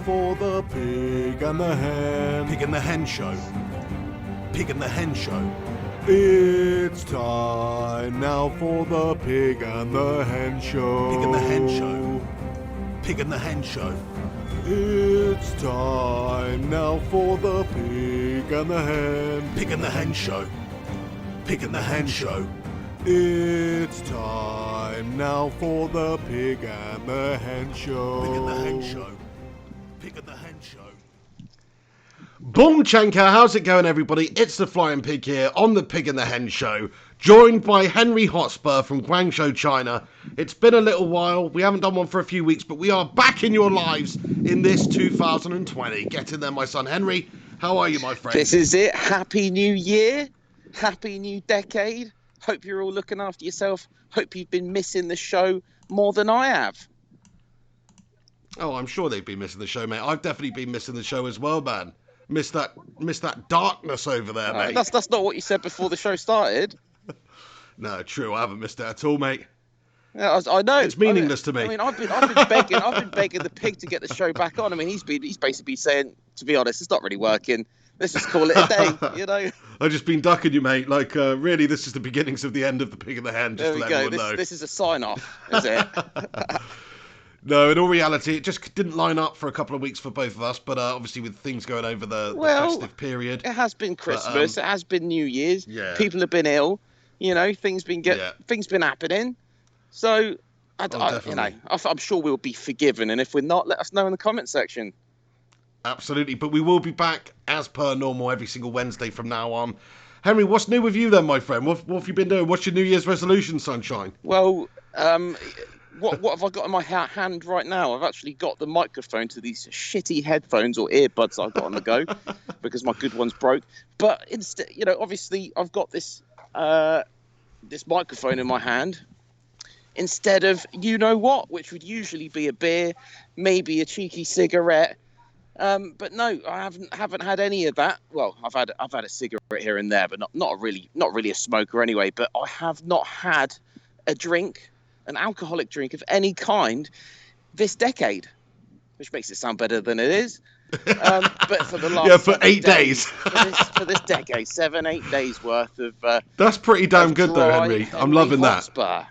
for the Pig and the Hen. Pig and the Hen Show. Pig and the Hen Show. It's time now for the Pig and the Hen Show. Pig and the Hen Show. Pig and the Hen Show. It's time now for the Pig and the Hen. Pig and the Hen Show. Pig and the Hen Show. It's time now for the Pig and the Hen Show. Pig and the Hen Show. Pig and the Hen Show. Boom Chanka, how's it going everybody? It's the Flying Pig here on the Pig and the Hen Show, joined by Henry Hotspur from Guangzhou, China. It's been a little while, we haven't done one for a few weeks, but we are back in your lives in this 2020. Get in there, my son Henry. How are you, my friend? This is it. Happy New Year. Happy new decade. Hope you're all looking after yourself. Hope you've been missing the show more than I have. Oh, I'm sure they've been missing the show, mate. I've definitely been missing the show as well, man. Missed that darkness over there, mate. That's not what you said before the show started. No, true. I haven't missed it at all, mate. Yeah, I know. It's meaningless to me. I mean, I've been begging the pig to get the show back on. I mean, he's basically saying, to be honest, it's not really working. Let's just call it a day, you know. I've just been ducking you, mate. Like, really, this is the beginnings of the end of the Pig and the Hen. Just there we to let go. everyone know. This is a sign-off, is it? No, in all reality, it just didn't line up for a couple of weeks for both of us. But obviously, with things going over the festive period, it has been Christmas. It has been New Year's. Yeah. People have been ill. You know, things been happening. So, I'm sure we'll be forgiven. And if we're not, let us know in the comment section. Absolutely, but we will be back as per normal every single Wednesday from now on. Henry, what's new with you then, my friend? What have you been doing? What's your New Year's resolution, sunshine? Well, what have I got in my hand right now? I've actually got the microphone to these shitty headphones or earbuds I've got on the go because my good ones broke. But instead, you know, obviously I've got this this microphone in my hand instead of you know what, which would usually be a beer, maybe a cheeky cigarette. But no, I haven't had any of that. Well, I've had a cigarette here and there, but not really a smoker anyway. But I have not had a drink, an alcoholic drink of any kind, this decade, which makes it sound better than it is. But for the last for 8 days, for this decade, 7-8 days worth of that's pretty damn good though, Henry. I'm loving that. Hotspur.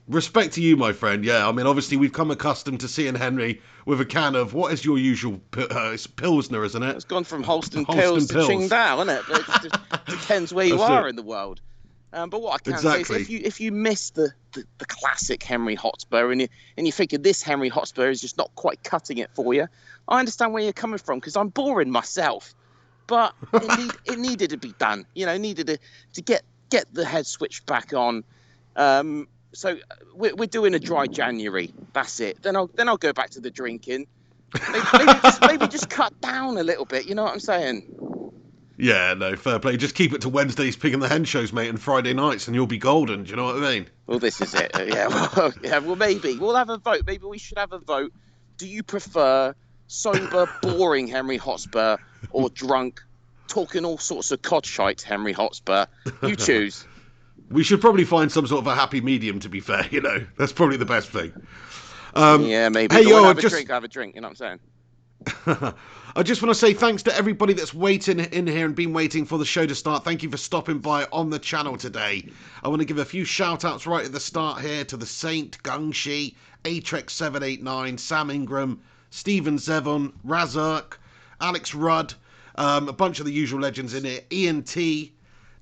Respect to you, my friend. Yeah, I mean, obviously, we've come accustomed to seeing Henry with a can of, what is your usual, it's Pilsner, isn't it? It's gone from Holsten Pils to Qingdao, isn't it? But it just depends where you are in the world. But what I can say is if you miss the classic Henry Hotspur and you're thinking this Henry Hotspur is just not quite cutting it for you, I understand where you're coming from because I'm boring myself. But it needed to be done. You know, needed to get the head switched back on. So we're doing a dry January. That's it. Then I'll go back to the drinking. Maybe just cut down a little bit. You know what I'm saying? Yeah, no, fair play. Just keep it to Wednesday's Pig and the Hen shows, mate, and Friday nights, and you'll be golden. Do you know what I mean? Well, this is it. Well, maybe we'll have a vote. Maybe we should have a vote. Do you prefer sober, boring Henry Hotspur or drunk, talking all sorts of codshite Henry Hotspur? You choose. We should probably find some sort of a happy medium, to be fair, you know. That's probably the best thing. Yeah, maybe. Hey, yo, have a drink, you know what I'm saying? I just want to say thanks to everybody that's waiting in here and been waiting for the show to start. Thank you for stopping by on the channel today. I want to give a few shout-outs right at the start here to The Saint, Gungshi, Atrex789, Sam Ingram, Stephen Zevon, Razurk, Alex Rudd, a bunch of the usual legends in here, Ian T.,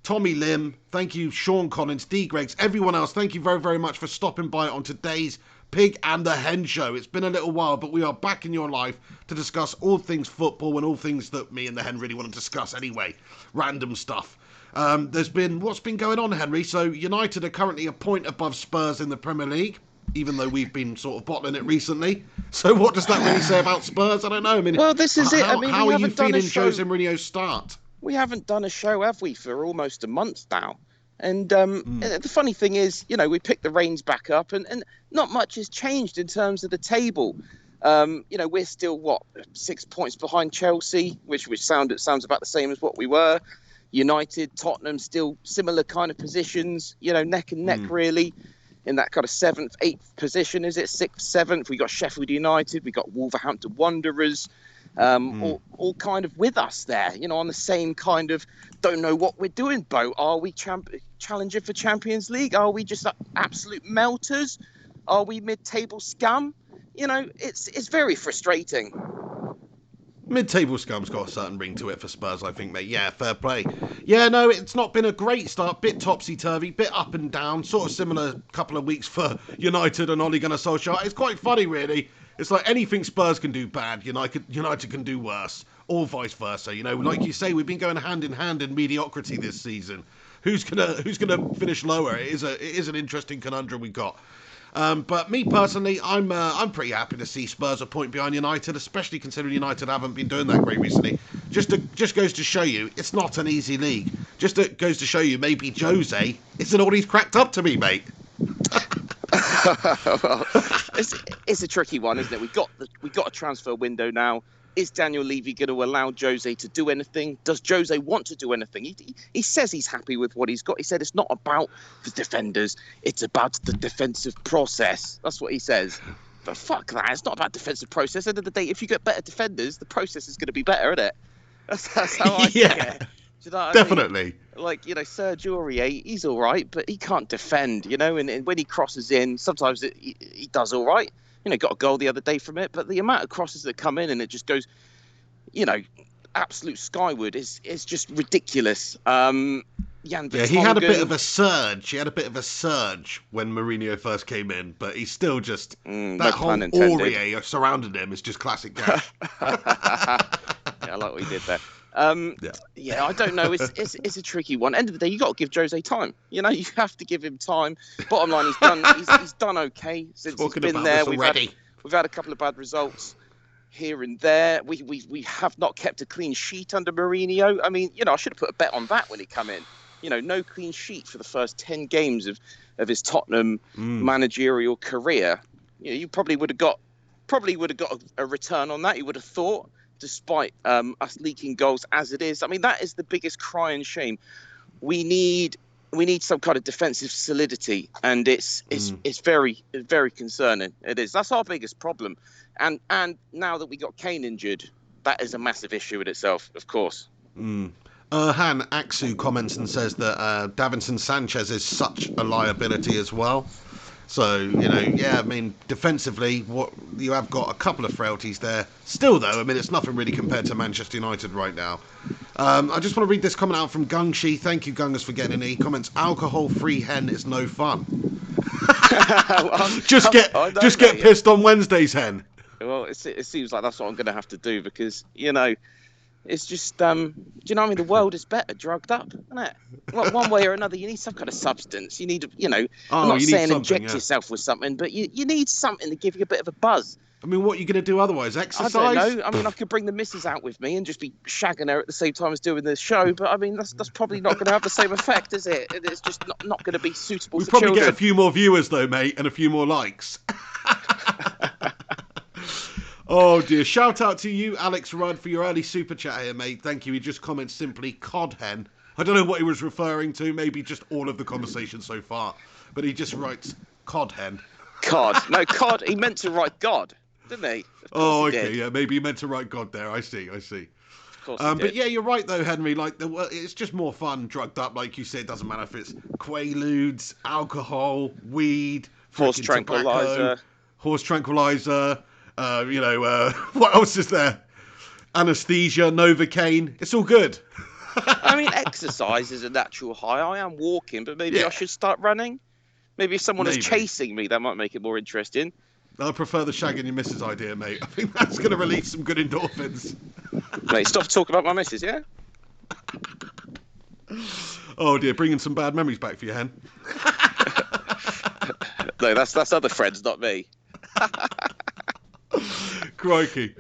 Tommy Lim, thank you, Sean Collins, D. Greggs, everyone else, thank you very, very much for stopping by on today's Pig and the Hen Show. It's been a little while, but we are back in your life to discuss all things football and all things that me and the Hen really want to discuss anyway. Random stuff. What's been going on, Henry? So United are currently a point above Spurs in the Premier League, even though we've been sort of bottling it recently. So what does that really say about Spurs? I don't know. I mean, well, this is it. I mean, how are you feeling Jose Mourinho's start? We haven't done a show, have we, for almost a month now? And the funny thing is, you know, we picked the reins back up and not much has changed in terms of the table. You know, we're still, 6 points behind Chelsea, which sounds about the same as what we were. United, Tottenham, still similar kind of positions, you know, neck and neck, really. in that kind of 7th, 8th position, is it 6th, 7th? We got Sheffield United, we got Wolverhampton Wanderers, all kind of with us there, on the same kind of don't know what we're doing boat. Are we challenging for Champions League? Are we just absolute melters? Are we mid-table scum? It's very frustrating. Mid-table scum's got a certain ring to it for Spurs, I think, mate. Yeah, fair play. Yeah, no, it's not been a great start. Bit topsy-turvy, bit up and down. Sort of similar couple of weeks for United and Ole Gunnar Solskjaer. It's quite funny, really. It's like anything Spurs can do bad, United can do worse. Or vice versa. Like you say, we've been going hand in hand in mediocrity this season. Who's gonna finish lower? It is an interesting conundrum we got. But me personally, I'm pretty happy to see Spurs a point behind United, especially considering United haven't been doing that great recently. Just goes to show you, it's not an easy league. Just goes to show you, maybe Jose isn't all he's cracked up to be, mate. Well, it's a tricky one, isn't it? We got a transfer window now. Is Daniel Levy going to allow Jose to do anything? Does Jose want to do anything? He says he's happy with what he's got. He said it's not about the defenders, it's about the defensive process. That's what he says. But fuck that, it's not about defensive process. At the end of the day, if you get better defenders, the process is going to be better, isn't it? That's how I see it. Do you know what Definitely. I mean? Like, Sergio Aurier, he's all right, but he can't defend, and when he crosses in, sometimes he does all right. Got a goal the other day from it, but the amount of crosses that come in and it just goes, absolute skyward is just ridiculous. Jan he had a bit of a surge. He had a bit of a surge when Mourinho first came in, but he's still just that whole Aurier surrounding him is just classic Gash. I like what he did there. I don't know. It's a tricky one. End of the day, you got to give Jose time. You have to give him time. Bottom line, he's done okay since he's been there. We've had a couple of bad results here and there. We have not kept a clean sheet under Mourinho. I mean, I should have put a bet on that when he come in. No clean sheet for the first 10 games of his Tottenham managerial career. You probably would have got a return on that. You would have thought. Despite us leaking goals as it is, I mean, that is the biggest crying shame. We need some kind of defensive solidity, and it's very, very concerning. It is. That's our biggest problem. And now that we got Kane injured, that is a massive issue in itself, of course. Han Aksu comments and says that Davinson Sanchez is such a liability as well. So, I mean, defensively, what you have got a couple of frailties there. Still, though, I mean, it's nothing really compared to Manchester United right now. I just want to read this comment out from Gungshi. Thank you, Gungas, for getting in. He comments, alcohol-free hen is no fun. Just get pissed on Wednesdays, hen. Well, it seems like that's what I'm going to have to do because, it's just, do you know what I mean? The world is better drugged up, isn't it? Well, one way or another, you need some kind of substance. You need, I'm not saying inject yourself with something, but you need something to give you a bit of a buzz. I mean, what are you going to do otherwise? Exercise? I don't know. I mean, I could bring the missus out with me and just be shagging her at the same time as doing the show, but I mean, that's probably not going to have the same effect, is it? It's just not going to be suitable for children. We'll probably get a few more viewers, though, mate, and a few more likes. Oh dear, shout out to you, Alex Rudd, for your early super chat here, mate. Thank you. He just comments simply cod hen. I don't know what he was referring to, maybe just all of the conversation so far, but he just writes cod hen. Cod. No, cod. He meant to write God, didn't he? Oh, okay, yeah, maybe he meant to write God there. I see. Of course but yeah, you're right though, Henry. Like, it's just more fun drugged up, like you said. It doesn't matter if it's quaaludes, alcohol, weed, horse tranquilizer, what else is there? Anesthesia, Novocaine. It's all good. I mean, exercise is a natural high. I am walking, but maybe I should start running. Maybe if someone is chasing me, that might make it more interesting. I prefer the shagging your missus idea, mate. I think that's going to release some good endorphins. Mate, stop talking about my missus, yeah? Oh dear, bringing some bad memories back for you, Hen. No, that's other friends, not me. Crikey.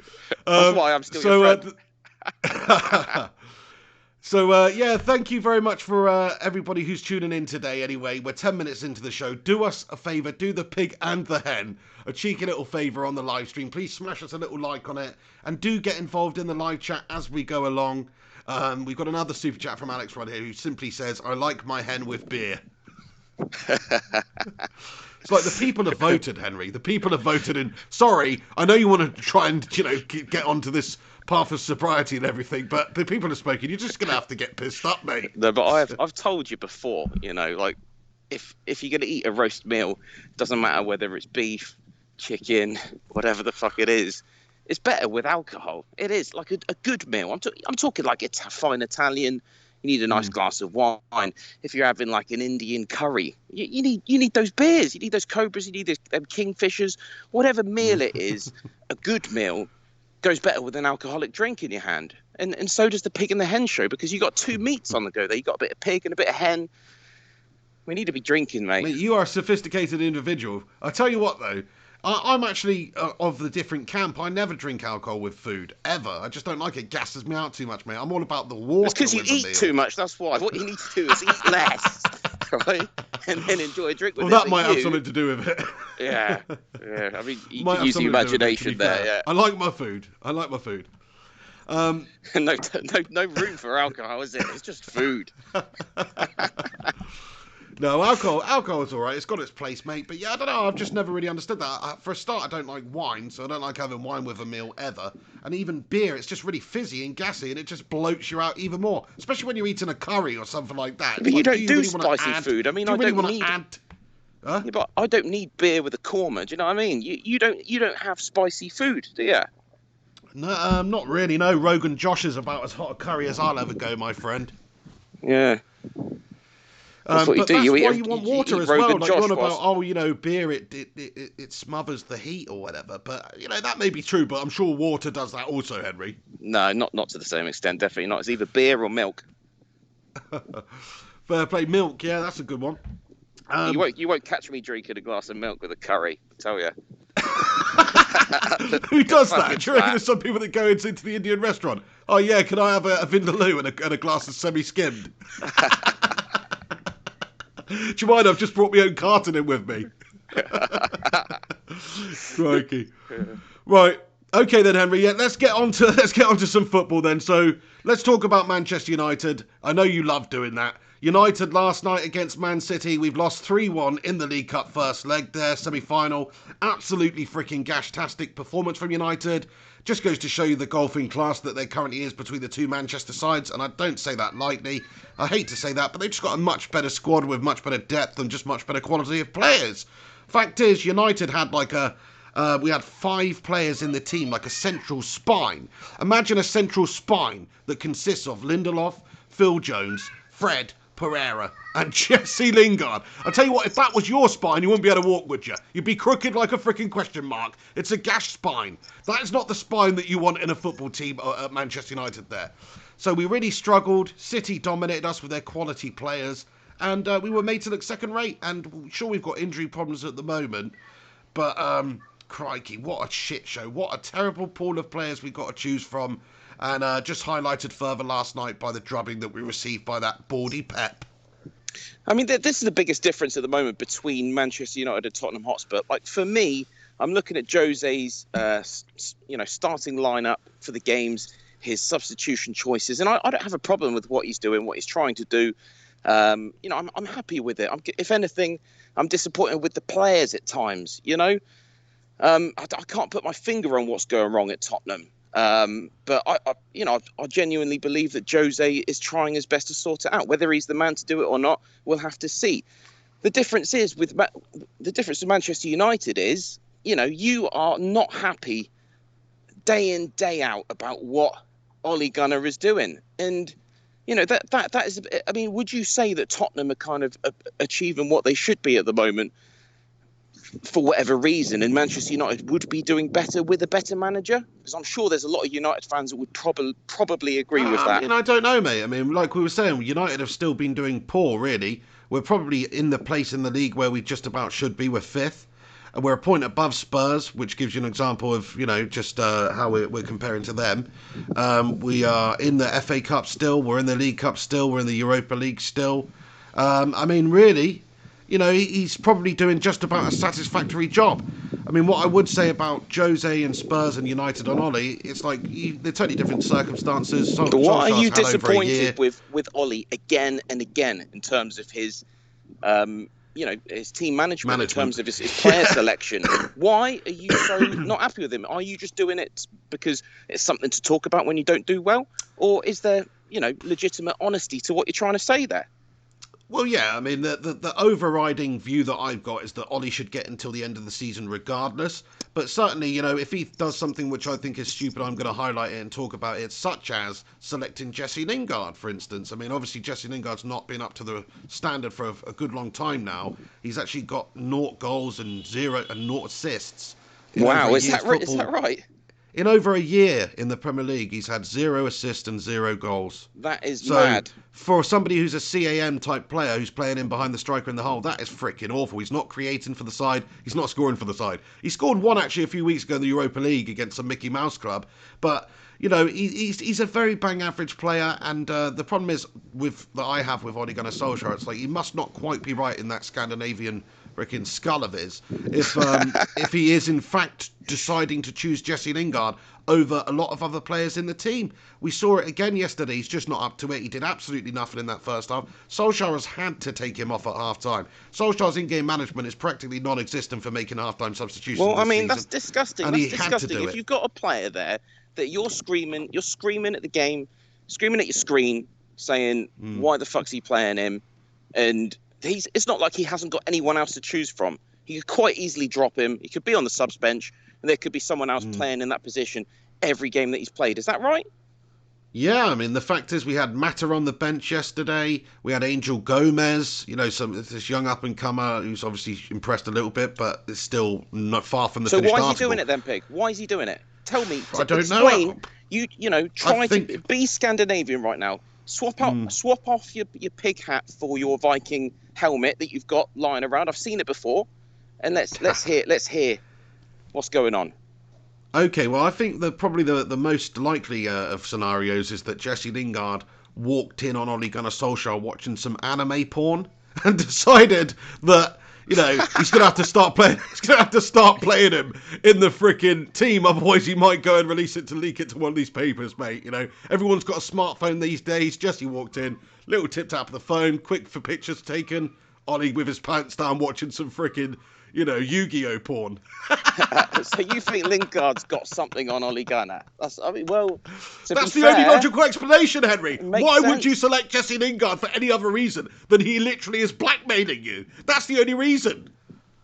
That's why I'm still your friend. Yeah, thank you very much for everybody who's tuning in today anyway. We're 10 minutes into the show. Do us a favour, do the pig and the hen a cheeky little favour on the live stream. Please smash us a little like on it and do get involved in the live chat as we go along. We've got another super chat from Alex right here who simply says, I like my hen with beer. It's like the people have voted, Henry. The people have voted in. Sorry, I know you want to try and get onto this path of sobriety and everything, but the people have spoken. You're just gonna have to get pissed up, mate. No, but I've told you before, like if you're gonna eat a roast meal, doesn't matter whether it's beef, chicken, whatever the fuck it is, it's better with alcohol. It is like a good meal. I'm talking like it's a fine Italian. You need a nice glass of wine. If you're having like an Indian curry, you need those beers. You need those cobras. You need those kingfishers. Whatever meal it is, a good meal goes better with an alcoholic drink in your hand. And so does the pig and the hen show, because you got two meats on the go there. You got a bit of pig and a bit of hen. We need to be drinking, mate. You are a sophisticated individual. I tell you what, though. I'm actually of the different camp. I never drink alcohol with food, ever. I just don't like it. It gasses me out too much, mate. I'm all about the water. It's because you eat too much, that's why. What you need to do is eat less, right? And then enjoy a drink with it. Well, that might have something to do with it. Yeah. I mean, you can use the imagination there, yeah. I like my food. No room for alcohol, is it? It's just food. No, alcohol is all right. It's got its place, mate. But yeah, I don't know. I've just never really understood that. For a start, I don't like wine, so I don't like having wine with a meal ever. And even beer, it's just really fizzy and gassy, and it just bloats you out even more. Especially when you're eating a curry or something like that. But you don't do spicy food. I mean, I don't need. Huh? Yeah, but I don't need beer with a korma. Do you know what I mean? You don't have spicy food, do you? No, not really. No, Rogan Josh is about as hot a curry as I'll ever go, my friend. Yeah. That's what but you do. That's why you want water as well. Like you're on about, beer, it smothers the heat or whatever. But, that may be true, but I'm sure water does that also, Henry. No, not to the same extent. Definitely not. It's either beer or milk. Fair play. Milk, yeah, that's a good one. You won't catch me drinking a glass of milk with a curry, I tell you. Who does that? Do you reckon there's some people that go into the Indian restaurant? Oh, yeah, can I have a vindaloo and a glass of semi-skimmed? Do you mind? I've just brought my own carton in with me. Crikey. Right. Okay then, Henry. Yeah, let's get on to some football then. So let's talk about Manchester United. I know you love doing that. United last night against Man City. We've lost 3-1 in the League Cup first leg there, semi-final. Absolutely freaking gash-tastic performance from United. Just goes to show you the golfing class that there currently is between the two Manchester sides, and I don't say that lightly. I hate to say that, but they've just got a much better squad with much better depth and just much better quality of players. Fact is, United had we had 5 players in the team, like a central spine. Imagine a central spine that consists of Lindelof, Phil Jones, Fred, Pereira and Jesse Lingard. I'll tell you what, if that was your spine, you wouldn't be able to walk, would you? You'd be crooked like a freaking question mark. It's a gash spine. That is not the spine that you want in a football team at Manchester United there. So we really struggled. City dominated us with their quality players. And we were made to look second rate. And sure, we've got injury problems at the moment. But, crikey, what a shit show. What a terrible pool of players we've got to choose from. And just highlighted further last night by the drubbing that we received by that baldy Pep. I mean, this is the biggest difference at the moment between Manchester United and Tottenham Hotspur. Like, for me, I'm looking at Jose's, starting lineup for the games, his substitution choices, and I don't have a problem with what he's doing, what he's trying to do. I'm happy with it. If anything, I'm disappointed with the players at times. I can't put my finger on what's going wrong at Tottenham. But I genuinely believe that Jose is trying his best to sort it out. Whether he's the man to do it or not, we'll have to see. The difference with Manchester United is, you are not happy day in, day out about what Ole Gunnar is doing. And, that is, I mean, would you say that Tottenham are kind of achieving what they should be at the moment for whatever reason, and Manchester United would be doing better with a better manager? Because I'm sure there's a lot of United fans that would probably agree with that. I don't know, mate. I mean, like we were saying, United have still been doing poor, really. We're probably in the place in the league where we just about should be. We're 5th. And we're a point above Spurs, which gives you an example of, just how we're comparing to them. We are in the FA Cup still. We're in the League Cup still. We're in the Europa League still. I mean, really, he's probably doing just about a satisfactory job. I mean, what I would say about Jose and Spurs and United on Ole, it's like they're totally different circumstances. But what are you disappointed with Ole again and again in terms of his his team management in terms of his player selection. Why are you so not happy with him? Are you just doing it because it's something to talk about when you don't do well, or is there legitimate honesty to what you're trying to say there? Well, yeah, I mean, the overriding view that I've got is that Ollie should get until the end of the season regardless. But certainly, if he does something which I think is stupid, I'm going to highlight it and talk about it, such as selecting Jesse Lingard, for instance. I mean, obviously, Jesse Lingard's not been up to the standard for a good long time now. He's actually got 0 goals and 0 assists. Wow, is that right? Is that right? In over a year in the Premier League, he's had 0 assists and 0 goals. That is mad. For somebody who's a CAM type player who's playing in behind the striker in the hole, that is freaking awful. He's not creating for the side. He's not scoring for the side. He scored one actually a few weeks ago in the Europa League against some Mickey Mouse club. But, he's a very bang average player. And the problem is that I have with Ole Gunnar Solskjaer, it's like he must not quite be right in that Scandinavian freaking skull of his if he is in fact deciding to choose Jesse Lingard over a lot of other players in the team. We saw it again yesterday. He's just not up to it. He did absolutely nothing in that first half. Solskjaer has had to take him off at half-time. Solskjaer's in-game management is practically non-existent for making half-time substitutions. Well, I mean, season. that's disgusting. And that's he disgusting. had to do if it. You've got a player there that you're screaming at the game, screaming at your screen, saying, why the fuck's he playing him? And it's not like he hasn't got anyone else to choose from. He could quite easily drop him. He could be on the subs bench, and there could be someone else playing in that position every game that he's played. Is that right? Yeah, I mean, the fact is we had Mata on the bench yesterday. We had Angel Gomez, this young up-and-comer who's obviously impressed a little bit, but is still not far from the finished article. So why is he doing it then, Pig? Why is he doing it? Tell me. I don't explain. know. Try to be Scandinavian right now. Swap off your pig hat for your Viking helmet that you've got lying around. I've seen it before, and let's hear what's going on. Okay, well, I think probably the most likely of scenarios is that Jesse Lingard walked in on Ole Gunnar Solskjaer watching some anime porn and decided that he's going to have to start playing. He's going to have to start playing him in the freaking team. Otherwise, he might go and leak it to one of these papers, mate. Everyone's got a smartphone these days. Jesse walked in, little tip tap of the phone, quick for pictures taken. Ollie with his pants down watching some freaking Yu-Gi-Oh porn. So you think Lingard's got something on Ole Gunnar? That's the only logical explanation, Henry. Why sense. would you select Jesse Lingard for any other reason than he literally is blackmailing you? That's the only reason.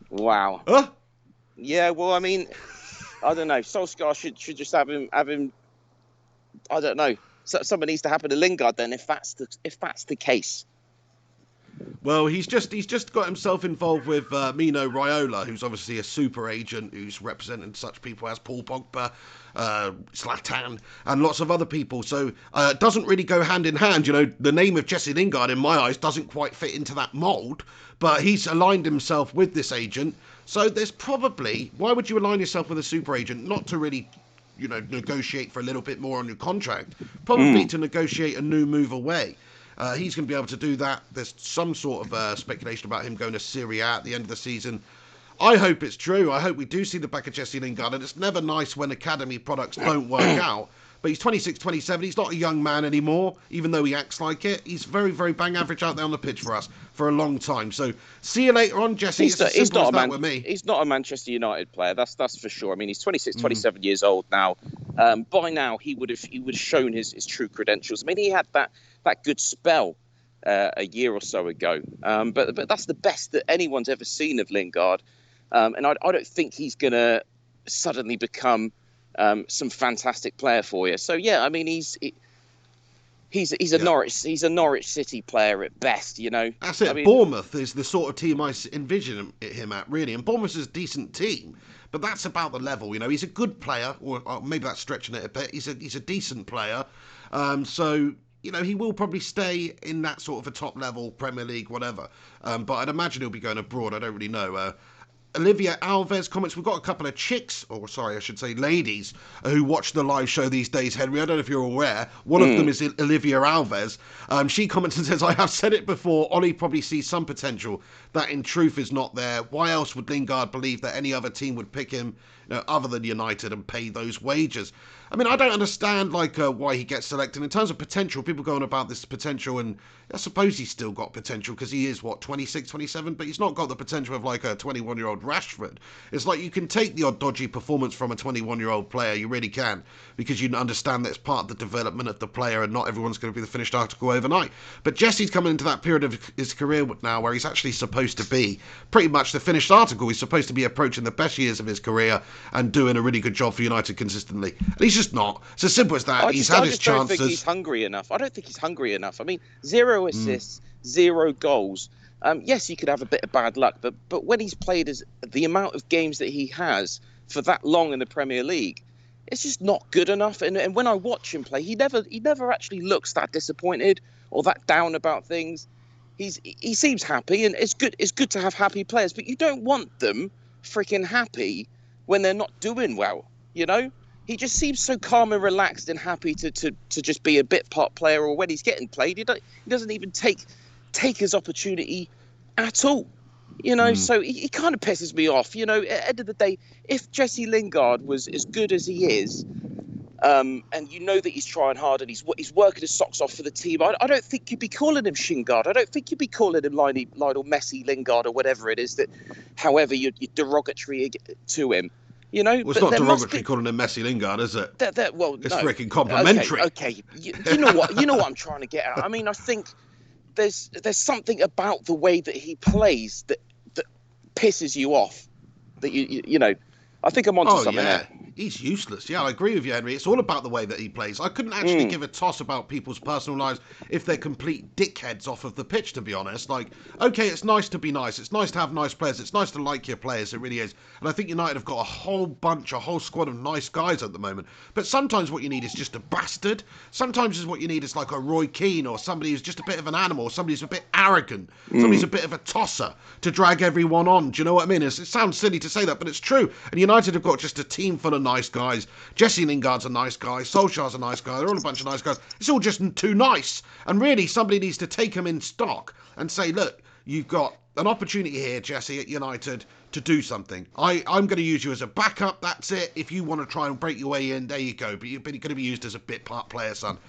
Wow. Huh? Yeah, well, I mean, I don't know. Solskjaer should just have him. I don't know. Something needs to happen to Lingard then, if that's the case. Well, he's just got himself involved with Mino Raiola, who's obviously a super agent who's represented such people as Paul Pogba, Zlatan, and lots of other people. So it doesn't really go hand in hand. The name of Jesse Lingard, in my eyes, doesn't quite fit into that mould. But he's aligned himself with this agent. So there's probably... Why would you align yourself with a super agent? Not to really... negotiate for a little bit more on your contract. Probably to negotiate a new move away. He's going to be able to do that. There's some sort of speculation about him going to Serie A at the end of the season. I hope it's true. I hope we do see the back of Jesse Lingard. And it's never nice when academy products don't work out. But he's 26, 27. He's not a young man anymore, even though he acts like it. He's very, very bang average out there on the pitch for us for a long time. So see you later on, Jesse. He's not a Manchester United player. That's for sure. I mean, he's 26, 27 years old now. By now, he would have shown his true credentials. I mean, he had that good spell a year or so ago. But that's the best that anyone's ever seen of Lingard. And I don't think he's going to suddenly become some fantastic player for you. So yeah, I mean he's a Norwich City player at best, That's it. I mean, Bournemouth is the sort of team I envision him at, really. And Bournemouth is a decent team, but that's about the level. He's a good player, or maybe that's stretching it a bit. He's a decent player. So he will probably stay in that sort of a top level Premier League, whatever. But I'd imagine he'll be going abroad. I don't really know. Olivia Alves comments, we've got a couple of chicks, or sorry, I should say ladies, who watch the live show these days, Henry. I don't know if you're aware. One of them is Olivia Alves. She comments and says, I have said it before, Ollie probably sees some potential that in truth is not there. Why else would Lingard believe that any other team would pick him, other than United, and pay those wages? I mean, I don't understand why he gets selected. In terms of potential, people going about this potential, and I suppose he's still got potential because he is, 26, 27, but he's not got the potential of like a 21-year-old Rashford. It's like you can take the odd dodgy performance from a 21-year-old player, you really can, because you understand that it's part of the development of the player and not everyone's going to be the finished article overnight. But Jesse's coming into that period of his career now where he's actually supposed to be pretty much the finished article. He's supposed to be approaching the best years of his career and doing a really good job for United consistently. And he's just not. It's as simple as that. He's had his chances. I don't think he's hungry enough. I don't think he's hungry enough. I mean, 0 assists, 0 goals. Yes, he could have a bit of bad luck, but when he's played as the amount of games that he has for that long in the Premier League, it's just not good enough. And when I watch him play, he never actually looks that disappointed or that down about things. He seems happy, and it's good to have happy players, but you don't want them freaking happy when they're not doing well. He just seems so calm and relaxed and happy to just be a bit part player, or when he's getting played, he doesn't even take his opportunity at all. So he kind of pisses me off. At the end of the day, if Jesse Lingard was as good as he is, and that he's trying hard and he's working his socks off for the team, I don't think you'd be calling him Shingard. I don't think you'd be calling him Lionel Messi Lingard or whatever it is that, however you're derogatory to him. Well, it's not derogatory calling him Messi Lingard, is it? It's freaking complimentary. Okay. You know what? You know what I'm trying to get at. I mean, I think there's something about the way that he plays that pisses you off. That I think I'm onto something there. He's useless. Yeah, I agree with you, Henry. It's all about the way that he plays. I couldn't actually give a toss about people's personal lives if they're complete dickheads off of the pitch, to be honest. Okay, it's nice to be nice. It's nice to have nice players. It's nice to like your players. It really is. And I think United have got a whole squad of nice guys at the moment. But sometimes what you need is just a bastard. Sometimes what you need is like a Roy Keane, or somebody who's just a bit of an animal, somebody who's a bit arrogant, somebody's a bit of a tosser to drag everyone on. Do you know what I mean? It sounds silly to say that, but it's true. And United have got just a team full of nice guys. Jesse Lingard's a nice guy. Solskjaer's a nice guy. They're all a bunch of nice guys. It's all just too nice. And really, somebody needs to take them in stock and say, look, you've got an opportunity here, Jesse, at United to do something. I'm going to use you as a backup. That's it. If you want to try and break your way in, there you go. But you're going to be used as a bit part player, son.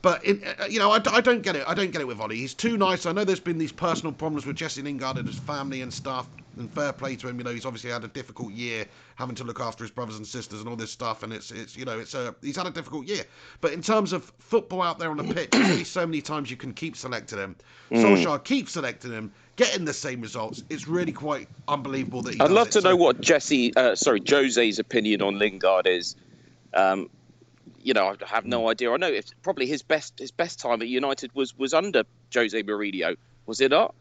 But, I don't get it. I don't get it with Ollie. He's too nice. I know there's been these personal problems with Jesse Lingard and his family and stuff. And fair play to him. He's obviously had a difficult year having to look after his brothers and sisters and all this stuff. And he's had a difficult year. But in terms of football out there on the pitch, there's only so many times you can keep selecting him. Solskjaer keeps selecting him, getting the same results. It's really quite unbelievable that he I'd love to know what Jose's opinion on Lingard is. I have no idea. I know if probably his best time at United was under Jose Mourinho. Was it not?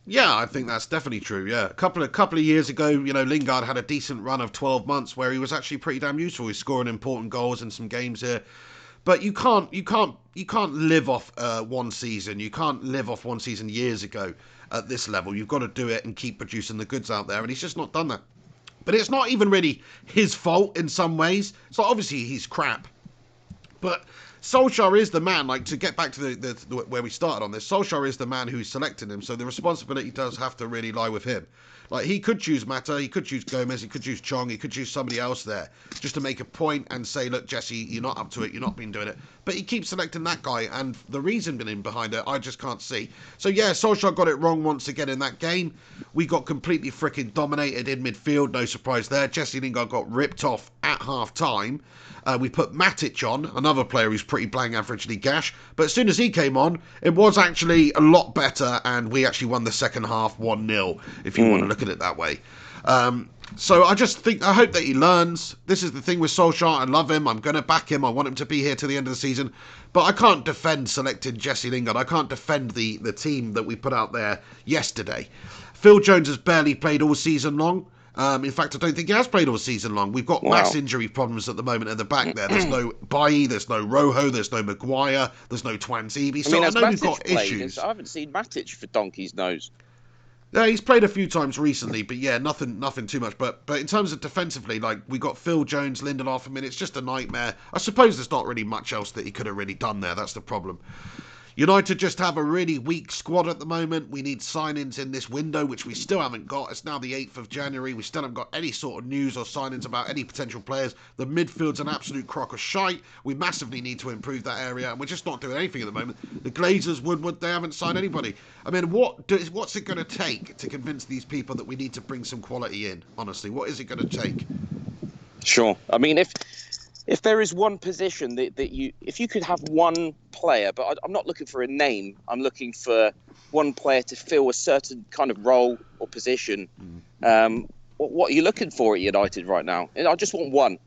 Yeah, I think that's definitely true. Yeah, a couple of years ago, Lingard had a decent run of 12 months where he was actually pretty damn useful. He's scoring important goals in some games here. But you can't live off one season. You can't live off one season years ago at this level. You've got to do it and keep producing the goods out there, and he's just not done that. But it's not even really his fault in some ways. So obviously he's crap. But Solskjaer is the man, to get back to the where we started on this, Solskjaer is the man who's selected him, so the responsibility does have to really lie with him. He could choose Mata, he could choose Gomez, he could choose Chong, he could choose somebody else there, just to make a point and say, look, Jesse, you're not up to it, you're not been doing it. But he keeps selecting that guy, and the reason behind it, I just can't see. So yeah, Solskjaer got it wrong once again in that game. We got completely freaking dominated in midfield, no surprise there. Jesse Lingard got ripped off at half-time. We put Matic on, another player who's pretty bang averagely gash. But as soon as he came on, it was actually a lot better, and we actually won the second half 1-0, if you want to look at it that way. So I hope that he learns. This is the thing with Solskjaer. I love him. I'm going to back him. I want him to be here to the end of the season. But I can't defend selecting Jesse Lingard. I can't defend the team that we put out there yesterday. Phil Jones has barely played all season long. In fact, I don't think he has played all season long. We've got mass injury problems at the moment at the back there. There's no Bailly, there's no Rojo, there's no Maguire, there's no Twanzebe. So I know we've got issues. I haven't seen Matic for donkey's nose. Yeah, he's played a few times recently, but yeah, nothing too much. But in terms of defensively, like we got Phil Jones, Lindelof. I mean, it's just a nightmare. I suppose there's not really much else that he could have really done there. That's the problem. United just have a really weak squad at the moment. We need signings in this window, which we still haven't got. It's now the 8th of January. We still haven't got any sort of news or signings about any potential players. The midfield's an absolute crock of shite. We massively need to improve that area, and we're just not doing anything at the moment. The Glazers, Woodward, they haven't signed anybody. I mean, what's it going to take to convince these people that we need to bring some quality in, honestly? What is it going to take? Sure. I mean, if there is one position that you, if you could have one player, but I'm not looking for a name, I'm looking for one player to fill a certain kind of role or position. What are you looking for at United right now? I just want one.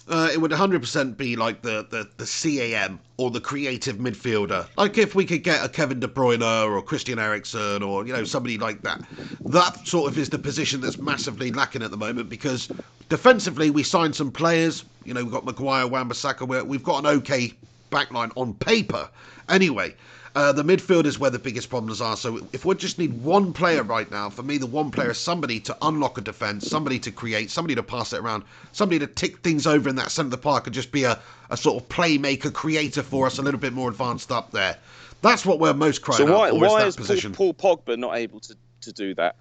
It would 100% be like the CAM or the creative midfielder. Like if we could get a Kevin De Bruyne or Christian Eriksen or, somebody like that. That sort of is the position that's massively lacking at the moment because defensively we signed some players. We've got Maguire, Wan-Bissaka. We've got an okay backline on paper. Anyway, the midfield is where the biggest problems are. So if we just need one player right now, for me, the one player is somebody to unlock a defence, somebody to create, somebody to pass it around, somebody to tick things over in that centre of the park and just be a sort of playmaker, creator for us, a little bit more advanced up there. That's what we're most crying out for. Why is that position. Paul Pogba not able to do that?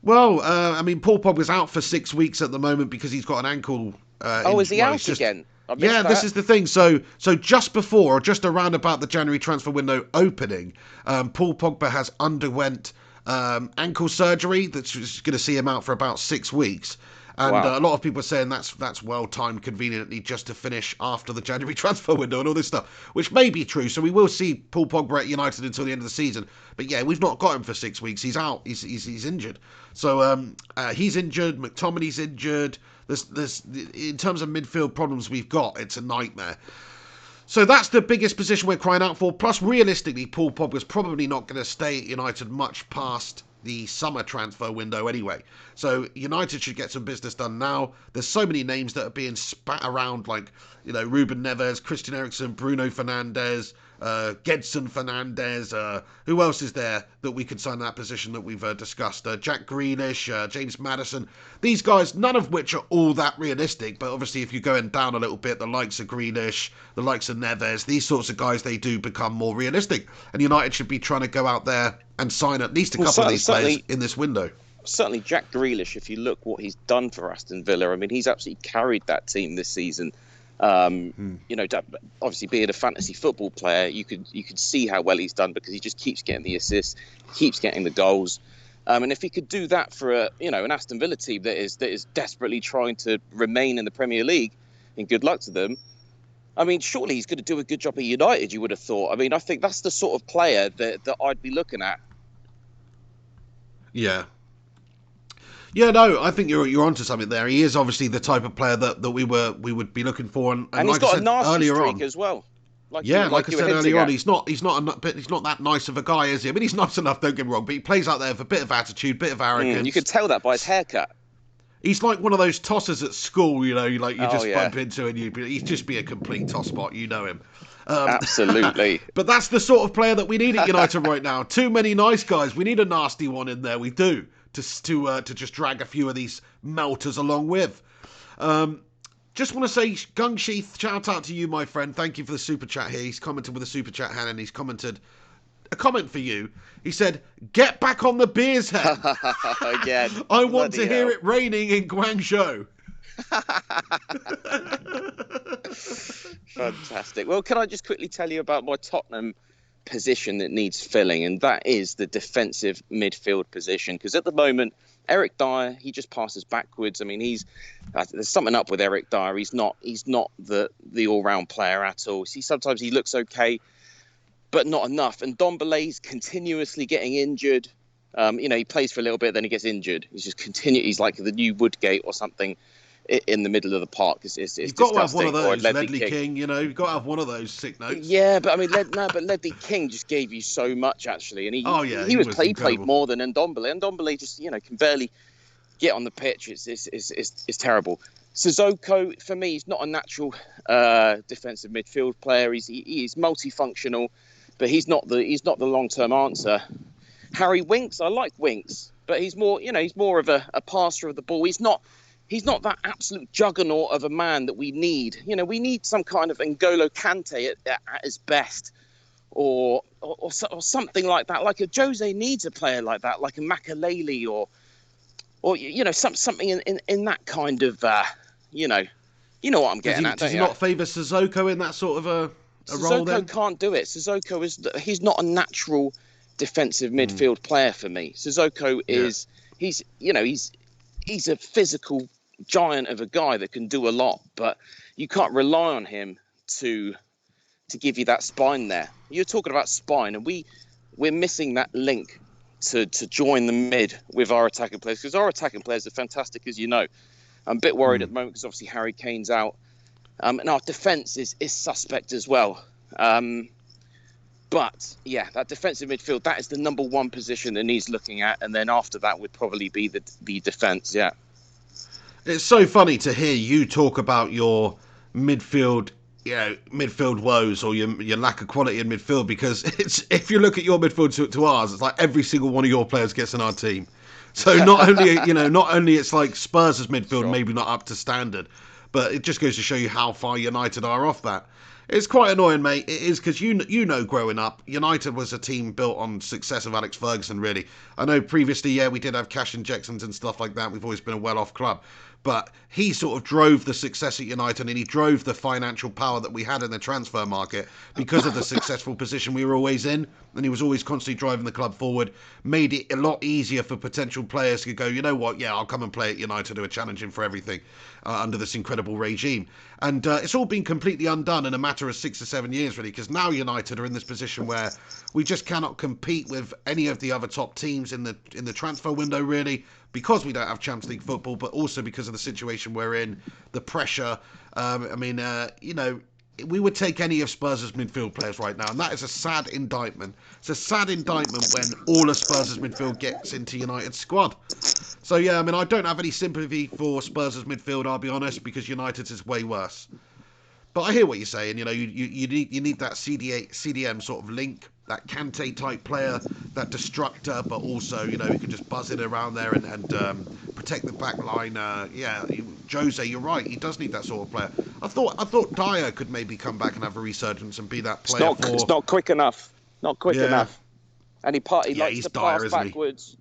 Well, I mean, Paul Pogba's out for 6 weeks at the moment because he's got an ankle injury. Is he out again? Yeah, this is the thing. So just before, or just around about the January transfer window opening, Paul Pogba has underwent ankle surgery that's going to see him out for about 6 weeks. And a lot of people are saying that's well timed conveniently just to finish after the January transfer window and all this stuff, which may be true. So we will see Paul Pogba at United until the end of the season. But yeah, we've not got him for 6 weeks. He's out. He's injured. So he's injured. McTominay's injured. There's in terms of midfield problems we've got, it's a nightmare. So that's the biggest position we're crying out for. Plus, realistically, Paul Pogba's probably not going to stay at United much past the summer transfer window anyway. So United should get some business done now. There's so many names that are being spat around, like, Ruben Neves, Christian Eriksen, Bruno Fernandes, Gedson Fernandes. Who else is there that we could sign in that position that we've discussed? Jack Grealish, James Maddison. These guys, none of which are all that realistic, but obviously if you're going down a little bit, the likes of Grealish, the likes of Neves, these sorts of guys, they do become more realistic. And United should be trying to go out there and sign at least a couple of these players in this window. Certainly Jack Grealish, if you look what he's done for Aston Villa, I mean, he's absolutely carried that team this season. Obviously being a fantasy football player, you could see how well he's done because he just keeps getting the assists, keeps getting the goals. And if he could do that for an Aston Villa team that is desperately trying to remain in the Premier League, and good luck to them. I mean, surely he's going to do a good job at United, you would have thought. I mean, I think that's the sort of player that I'd be looking at. Yeah. Yeah, no, I think you're onto something there. He is obviously the type of player that we would be looking for, and he's like got I said a nasty earlier streak on as well. Like I said earlier on, he's not that nice of a guy, is he? I mean, he's nice enough, don't get me wrong, but he plays out there with a bit of attitude, bit of arrogance. You could tell that by his haircut. He's like one of those tossers at school, you just bump into, and he'd just be a complete tosspot. You know him. Absolutely. But that's the sort of player that we need at United right now. Too many nice guys. We need a nasty one in there. We do to just drag a few of these melters along with. Just want to say, Gungsheath, shout out to you, my friend. Thank you for the super chat here. He's commented with a super chat hand, and he's commented a comment for you. He said, "Get back on the beers head." Again. I want to hear it raining in Guangzhou. Fantastic. Well, can I just quickly tell you about my Tottenham position that needs filling, and that is the defensive midfield position, because at the moment Eric Dyer, he just passes backwards. I mean, there's something up with Eric Dyer. He's not the all-round player at all. See, sometimes he looks okay, but not enough. And Ndombele's continuously getting injured. He plays for a little bit, then he gets injured. He's like the new Woodgate or something in the middle of the park. You've got to have one of those, Ledley King. You've got to have one of those sick notes. Yeah, but I mean, Ledley King just gave you so much actually, and he played more than Ndombele. Ndombele just can barely get on the pitch. It's terrible. Sissoko, for me, he's not a natural defensive midfield player. He's multifunctional, but he's not the long-term answer. Harry Winks, I like Winks, but he's more, he's more of a passer of the ball. He's not that absolute juggernaut of a man that we need. We need some kind of N'Golo Kante at his best, or something like that. Like a Jose needs a player like that, like a Makaleli, or something in that kind of you know what I'm getting at. Does he not favour Sissoko in that sort of a role then? Sissoko can't do it. Sissoko he's not a natural defensive midfield player for me. Sissoko is he's a physical giant of a guy that can do a lot, but you can't rely on him to give you that spine there. You're talking about spine, and we're missing that link to join the mid with our attacking players, because our attacking players are fantastic, as you know. I'm a bit worried at the moment because obviously Harry Kane's out, and our defence is suspect as well. But yeah, that defensive midfield, that is the number one position that needs looking at, and then after that would probably be the defence. Yeah, it's so funny to hear you talk about your midfield woes, or your lack of quality in midfield, because if you look at your midfield to ours, it's like every single one of your players gets in our team. So not only it's like Spurs' midfield maybe not up to standard, but it just goes to show you how far United are off that. It's quite annoying, mate. It is, because growing up, United was a team built on success of Alex Ferguson, really. I know previously, we did have cash injections and stuff like that. We've always been a well-off club. But he sort of drove the success at United, and he drove the financial power that we had in the transfer market because of the successful position we were always in. And he was always constantly driving the club forward, made it a lot easier for potential players to go, you know what, I'll come and play at United, who are challenging for everything under this incredible regime. And it's all been completely undone in a matter of 6 or 7 years, really, because now United are in this position where we just cannot compete with any of the other top teams in the transfer window, really, because we don't have Champions League football, but also because of the situation we're in, the pressure. We would take any of Spurs' midfield players right now, and that is a sad indictment. It's a sad indictment when all of Spurs' midfield gets into United's squad. So, I don't have any sympathy for Spurs' midfield, I'll be honest, because United's is way worse. But I hear what you're saying. You need that CDM sort of link, that Kante type player, that destructor, but also he can just buzz it around there and protect the back line. Jose, you're right. He does need that sort of player. I thought Dyer could maybe come back and have a resurgence and be that player. It's not quick enough. Not quick enough. And he likes to Dyer, pass backwards.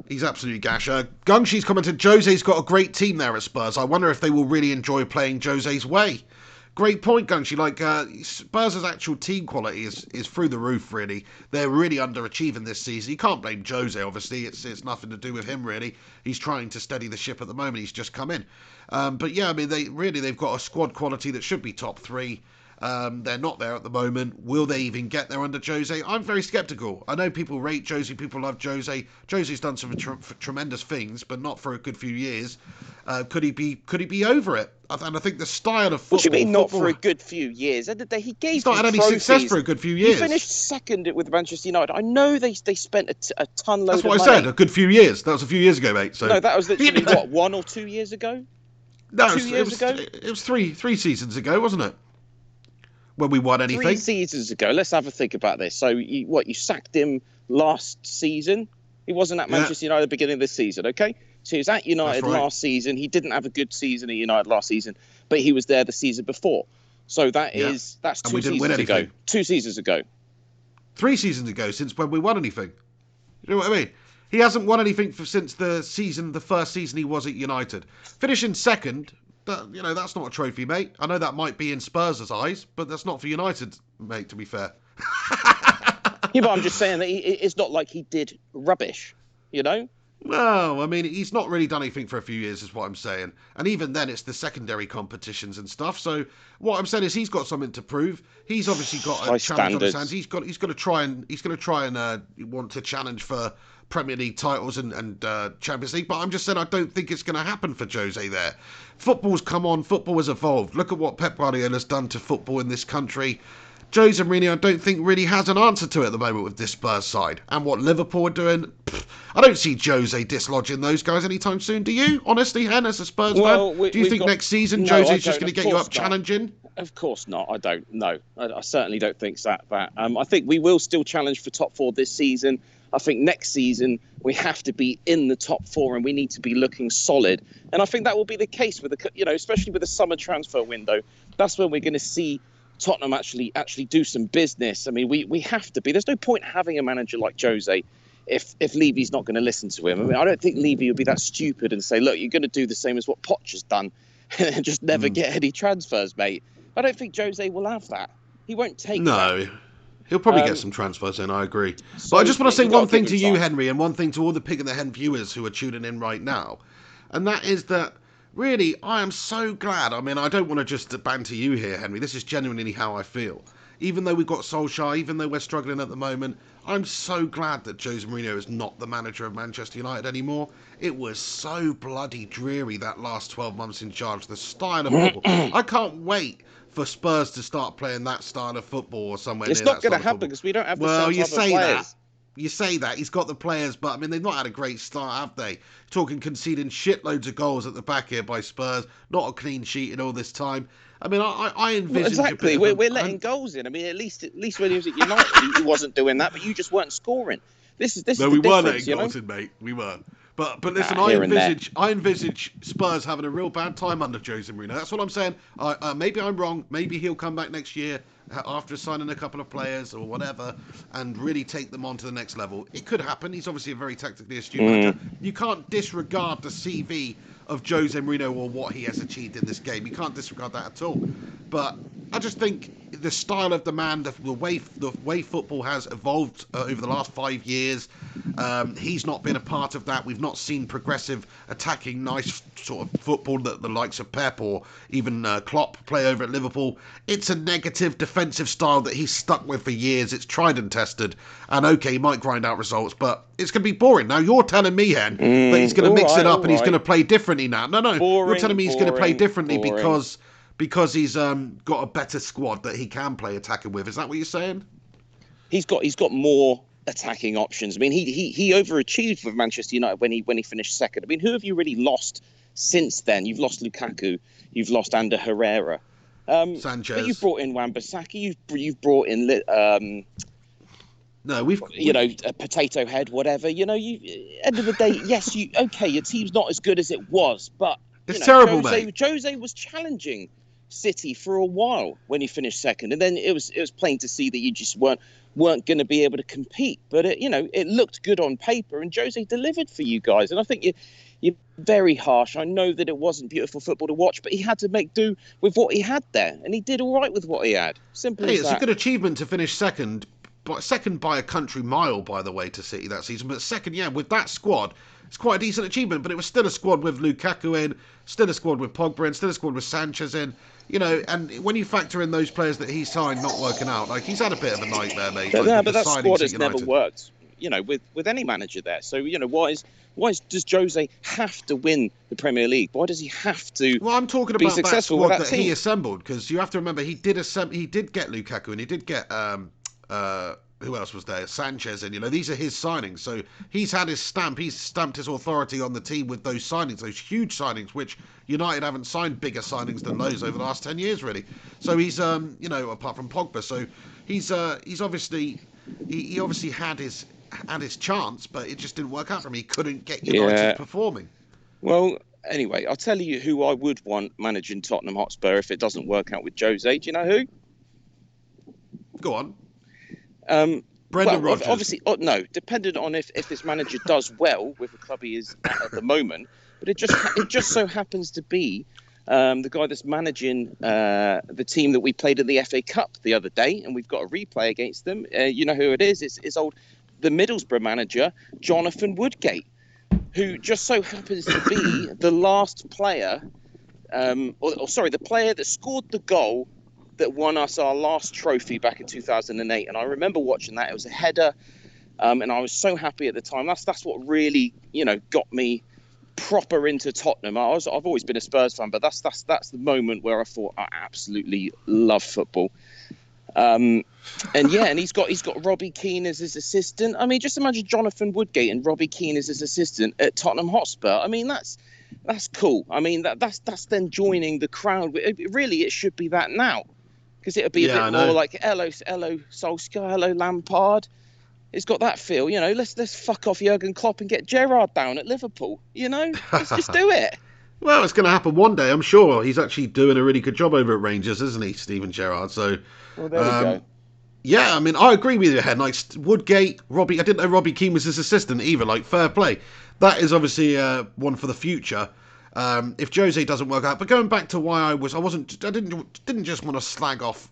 He's absolutely gash. Gungshi's commented, Jose's got a great team there at Spurs. I wonder if they will really enjoy playing Jose's way. Great point, Gungshi. Spurs' actual team quality is through the roof, really. They're really underachieving this season. You can't blame Jose, obviously. It's nothing to do with him, really. He's trying to steady the ship at the moment. He's just come in. They've got a squad quality that should be top 3. They're not there at the moment. Will they even get there under Jose? I'm very sceptical. I know people rate Jose, people love Jose. Jose's done some tremendous things, but not for a good few years. Could he be over it? And I think the style of football... What do you mean not for a good few years? He's not had any success for a good few years. He finished second with Manchester United. I know they spent a ton load of money. That's what I said, a good few years. That was a few years ago, mate. So. No, that was literally, 1 or 2 years ago? No, it was three seasons ago, wasn't it? When we won anything. 3 seasons ago. Let's have a think about this. So, you sacked him last season? He wasn't at Manchester United at the beginning of the season, okay? So he was at United last season. He didn't have a good season at United last season, but he was there the season before. So that's 2 seasons ago. 2 seasons ago. 3 seasons ago, since when we won anything. You know what I mean? He hasn't won anything since the first season he was at United. Finishing second, that's not a trophy, mate. I know that might be in Spurs' eyes, but that's not for United, mate, to be fair. But I'm just saying that it's not like he did rubbish, No, he's not really done anything for a few years, is what I'm saying. And even then, it's the secondary competitions and stuff. So what I'm saying is he's got something to prove. He's obviously got a challenge on his hands. He's going to try and want to challenge for Premier League titles and Champions League. But I'm just saying I don't think it's going to happen for Jose there. Football's come on. Football has evolved. Look at what Pep Guardiola's done to football in this country. Jose Mourinho, I don't think really has an answer to it at the moment with this Spurs side. And what Liverpool are doing, I don't see Jose dislodging those guys anytime soon. Do you? Honestly, Hen, as a Spurs fan? Do you think next season Jose's just going to get you up challenging? Of course not. I don't. No, I certainly don't think that. I think we will still challenge for top 4 this season. I think next season we have to be in the top 4 and we need to be looking solid. And I think that will be the case with especially with the summer transfer window. That's when we're going to see Tottenham actually do some business. I mean, we have to be. There's no point having a manager like Jose if Levy's not going to listen to him. I mean, I don't think Levy would be that stupid and say, look, you're going to do the same as what Poch has done and just never get any transfers, mate. I don't think Jose will have that. He won't take that. No. He'll probably get some transfers in, I agree. So but I just want to say one thing to you, time. Henry, and one thing to all the Pig in the Hen viewers who are tuning in right now. And that is that, really, I am so glad. I mean, I don't want to just banter you here, Henry. This is genuinely how I feel. Even though we've got Solskjaer, even though we're struggling at the moment, I'm so glad that Jose Mourinho is not the manager of Manchester United anymore. It was so bloody dreary that last 12 months in charge. The style of football. I can't wait for Spurs to start playing that style of football or somewhere It's near not going to happen because we don't have the same type of players. That. You say that. He's got the players, but, I mean, they've not had a great start, have they? Talking conceding shitloads of goals at the back here by Spurs. Not a clean sheet in all this time. I mean, I envisage... Exactly. We're letting goals in. I mean, at least when he was at United, he wasn't doing that, but you just weren't scoring. This is we were letting you know? goals in, mate. We were. But listen, I envisage Spurs having a real bad time under Jose Mourinho. That's what I'm saying. Maybe I'm wrong. Maybe he'll come back next year after signing a couple of players or whatever and really take them on to the next level. It could happen. He's obviously a very tactically astute manager. You can't disregard the CV of Jose Mourinho or what he has achieved in this game. You can't disregard that at all. But I just think the style of the man, the way football has evolved over the last 5 years, he's not been a part of that. We've not seen progressive, attacking, nice sort of football that the likes of Pep or even Klopp play over at Liverpool. It's a negative defensive style that he's stuck with for years. It's tried and tested. And okay, he might grind out results, but it's going to be boring. Now, you're telling me, Hen, that he's going to mix it up and he's going to play differently now. No. You're telling me he's going to play differently because he's got a better squad that he can play attacking with. Is that what you're saying? He's got more attacking options. I mean, he overachieved with Manchester United when he finished second. I mean, who have you really lost since then? You've lost Lukaku. You've lost Ander Herrera. Sanchez. But you've brought in Wan-Bissaka. You've brought in a potato head, whatever. You know, end of the day, yes, your team's not as good as it was, but it's terrible, mate. Jose was challenging City for a while when he finished second, and then it was plain to see that you just weren't going to be able to compete. But it looked good on paper, and Jose delivered for you guys. And I think you're very harsh. I know that it wasn't beautiful football to watch, but he had to make do with what he had there, and he did all right with what he had. Simple as that. It's a good achievement to finish second. Second by a country mile, by the way, to City that season. But second, with that squad, it's quite a decent achievement. But it was still a squad with Lukaku in, still a squad with Pogba in, still a squad with Sanchez in. And when you factor in those players that he signed not working out, like, he's had a bit of a nightmare, mate. But that squad has never worked, with any manager there. So, why does Jose have to win the Premier League? Why does he have to? Well, I'm talking about that squad that he assembled, because you have to remember he did get Lukaku and he did get who else was there? Sanchez, and these are his signings. So he's had his stamp. He's stamped his authority on the team with those signings, those huge signings, which United haven't signed bigger signings than those over the last 10 years, really. So he's, apart from Pogba, so he's obviously he obviously had his chance, but it just didn't work out for him. He couldn't get United performing. Well, anyway, I'll tell you who I would want managing Tottenham Hotspur if it doesn't work out with Jose. Do you know who? Go on. Brendan Rodgers. Obviously, no. Dependent on if this manager does well with the club he is at the moment, but it just so happens to be the guy that's managing the team that we played in the FA Cup the other day, and we've got a replay against them. You know who it is? It's the Middlesbrough manager, Jonathan Woodgate, who just so happens to be the last player, the player that scored the goal that won us our last trophy back in 2008. And I remember watching that. It was a header, and I was so happy at the time. That's what really, got me proper into Tottenham. I've always been a Spurs fan, but that's the moment where I thought I absolutely love football. And he's got Robbie Keane as his assistant. I mean, just imagine Jonathan Woodgate and Robbie Keane as his assistant at Tottenham Hotspur. I mean, That's cool. I mean, that's then joining the crowd. Really, it should be that now, because it'll be a bit more like hello Solskjaer, hello Lampard. It's got that feel, Let's fuck off Jurgen Klopp and get Gerrard down at Liverpool. Let's just do it. Well, it's going to happen one day, I'm sure. He's actually doing a really good job over at Rangers, isn't he, Steven Gerrard? So, well, there we go. Yeah, I mean, I agree with you, Head. Like Woodgate, Robbie. I didn't know Robbie Keane was his assistant either. Like, fair play. That is obviously one for the future. If Jose doesn't work out, but going back to why I didn't just want to slag off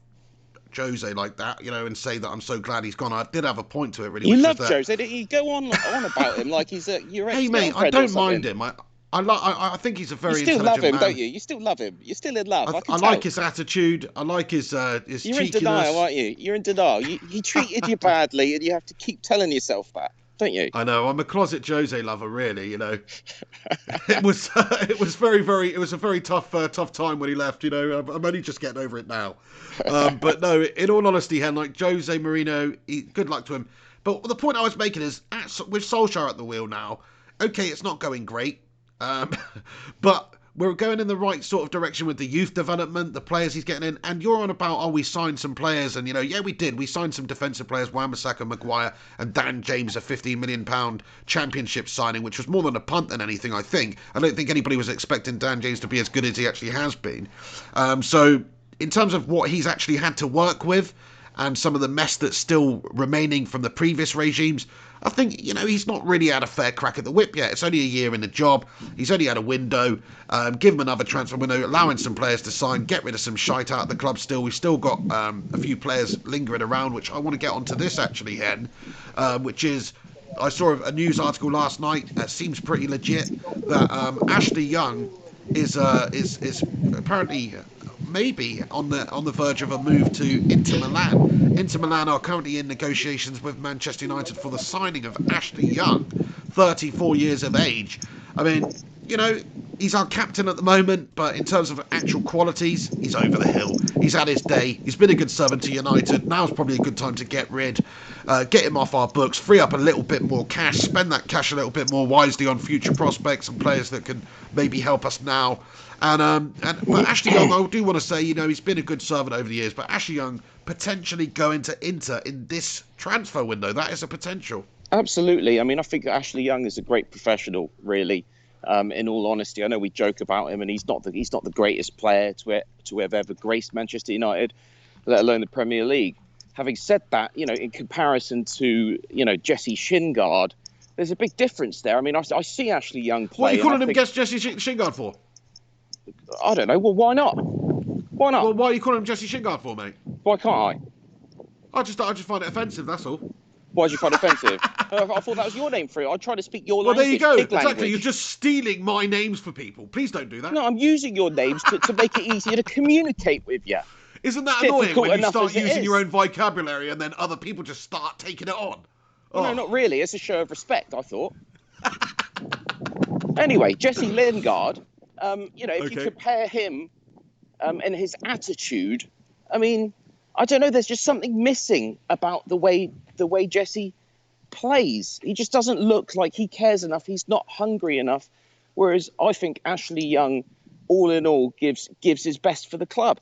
Jose like that, and say that I'm so glad he's gone. I did have a point to it, really. You love Jose, didn't you? Go on about him like he's your ex. Hey, mate, I don't mind him. I think he's a very intelligent man. You still love him, don't you? You still love him. You're still in love. I like his attitude. I like his You're cheekiness. in denial, aren't you? You're in denial. He treated you badly, and you have to keep telling yourself that, don't you? I know. I'm a closet Jose lover, really. It was it was a very tough time when he left. I'm only just getting over it now. But no, in all honesty, Hen, like Jose Mourinho, good luck to him. But the point I was making is, with Solskjaer at the wheel now, okay, it's not going great. But we're going in the right sort of direction with the youth development, the players he's getting in, and you're on about, we signed some players, and we did. We signed some defensive players, Wan-Bissaka, Maguire, and Dan James, a £15 million championship signing, which was more than a punt than anything, I think. I don't think anybody was expecting Dan James to be as good as he actually has been. So in terms of what he's actually had to work with, and some of the mess that's still remaining from the previous regimes, I think, he's not really had a fair crack at the whip yet. It's only a year in the job. He's only had a window. Give him another transfer window, allowing some players to sign, get rid of some shite out of the club still. We've still got a few players lingering around, which I want to get onto this, actually, Hen, which is, I saw a news article last night that seems pretty legit, that Ashley Young is apparently maybe on the verge of a move to Inter Milan. Inter Milan are currently in negotiations with Manchester United for the signing of Ashley Young, 34 years of age. I mean, he's our captain at the moment, but in terms of actual qualities, he's over the hill. He's had his day. He's been a good servant to United. Now's probably a good time to get him off our books, free up a little bit more cash, spend that cash a little bit more wisely on future prospects and players that can maybe help us now. But Ashley Young, I do want to say, he's been a good servant over the years, but Ashley Young potentially going to Inter in this transfer window, that is a potential. Absolutely. I mean, I think Ashley Young is a great professional, really. In all honesty, I know we joke about him, and he's not the greatest player to have ever graced Manchester United, let alone the Premier League. Having said that, in comparison to Jesse Lingard, there's a big difference there. I mean, I see Ashley Young play. What are you calling him Jesse Lingard for? I don't know. Well, why not? Why not? Well, why are you calling him Jesse Lingard for, mate? Why can't I? I just find it offensive. That's all. Why did you find it offensive? I thought that was your name for it. I tried to speak your language. Well, there you go. Exactly. Language. You're just stealing my names for people. Please don't do that. No, I'm using your names to make it easier to communicate with you. Isn't that annoying when you start using your own vocabulary and then other people just start taking it on? Oh. No, not really. It's a show of respect, I thought. Anyway, Jesse Lingard, if you compare him and his attitude, I mean, I don't know, there's just something missing about the way Jesse plays. He just doesn't look like he cares enough. He's not hungry enough. Whereas I think Ashley Young, all in all, gives his best for the club.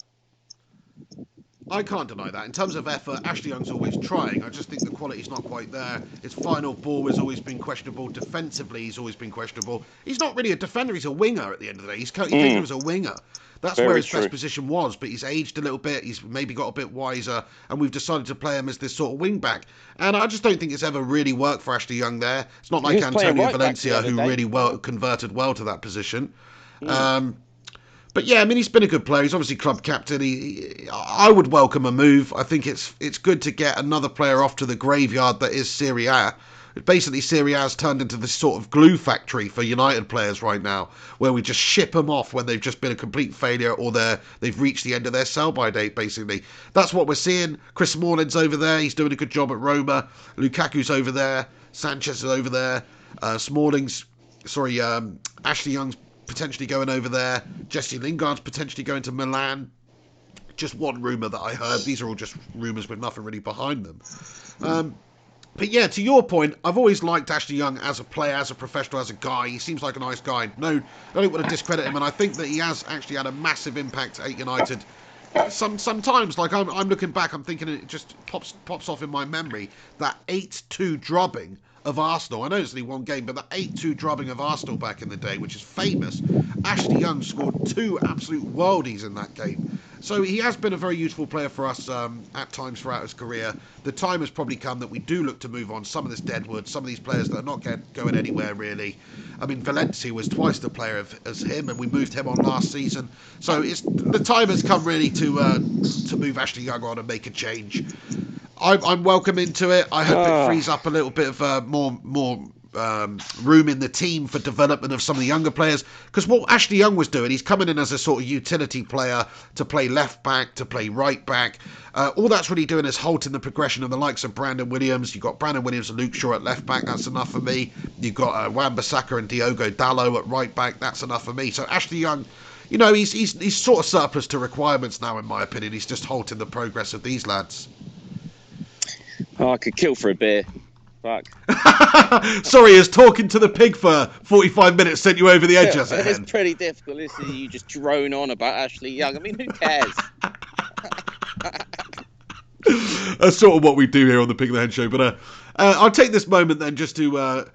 I can't deny that. In terms of effort, Ashley Young's always trying. I just think the quality's not quite there. His final ball has always been questionable. Defensively, he's always been questionable. He's not really a defender. He's a winger at the end of the day. He's thinking of as a winger. That's where his best position was. But he's aged a little bit. He's maybe got a bit wiser. And we've decided to play him as this sort of wing-back. And I just don't think it's ever really worked for Ashley Young there. It's not like Antonio Valencia, who really converted well to that position. But yeah, I mean, he's been a good player. He's obviously club captain. I would welcome a move. I think it's good to get another player off to the graveyard that is Serie A. Basically, Serie A has turned into this sort of glue factory for United players right now, where we just ship them off when they've just been a complete failure or they've reached the end of their sell-by date, basically. That's what we're seeing. Chris Smalling's over there. He's doing a good job at Roma. Lukaku's over there. Sanchez is over there. Ashley Young's potentially going over there. Jesse Lingard's potentially going to Milan. Just one rumour that I heard. These are all just rumours with nothing really behind them. But yeah, to your point, I've always liked Ashley Young as a player, as a professional, as a guy. He seems like a nice guy. No, I don't want to discredit him, and I think that he has actually had a massive impact at United. Sometimes, like I'm looking back, I'm thinking it just pops off in my memory, that 8-2 drubbing of Arsenal. I know it's only one game, but that 8-2 drubbing of Arsenal back in the day, which is famous. Ashley Young scored 2 absolute worldies in that game. So he has been a very useful player for us at times throughout his career. The time has probably come that we do look to move on some of this deadwood, some of these players that are not going anywhere really. I mean, Valencia was twice the player as him, and we moved him on last season. So the time has come really to move Ashley Young on and make a change. I'm welcome into it. I hope it frees up a little bit of more room in the team for development of some of the younger players, because what Ashley Young was doing, he's coming in as a sort of utility player to play left back, to play right back. All that's really doing is halting the progression of the likes of Brandon Williams. You've got Brandon Williams and Luke Shaw at left back, that's enough for me. You've got Wan-Bissaka and Diogo Dalot at right back, that's enough for me. So Ashley Young, you know, he's sort of surplus to requirements now, in my opinion. He's just halting the progress of these lads. Oh, I could kill for a beer. Fuck. Sorry, has talking to the pig for 45 minutes sent you over the edge, has it? It's pretty difficult listening to you just drone on about Ashley Young. I mean, who cares? That's sort of what we do here on the Pig in the Hen show. But I'll take this moment then just to reply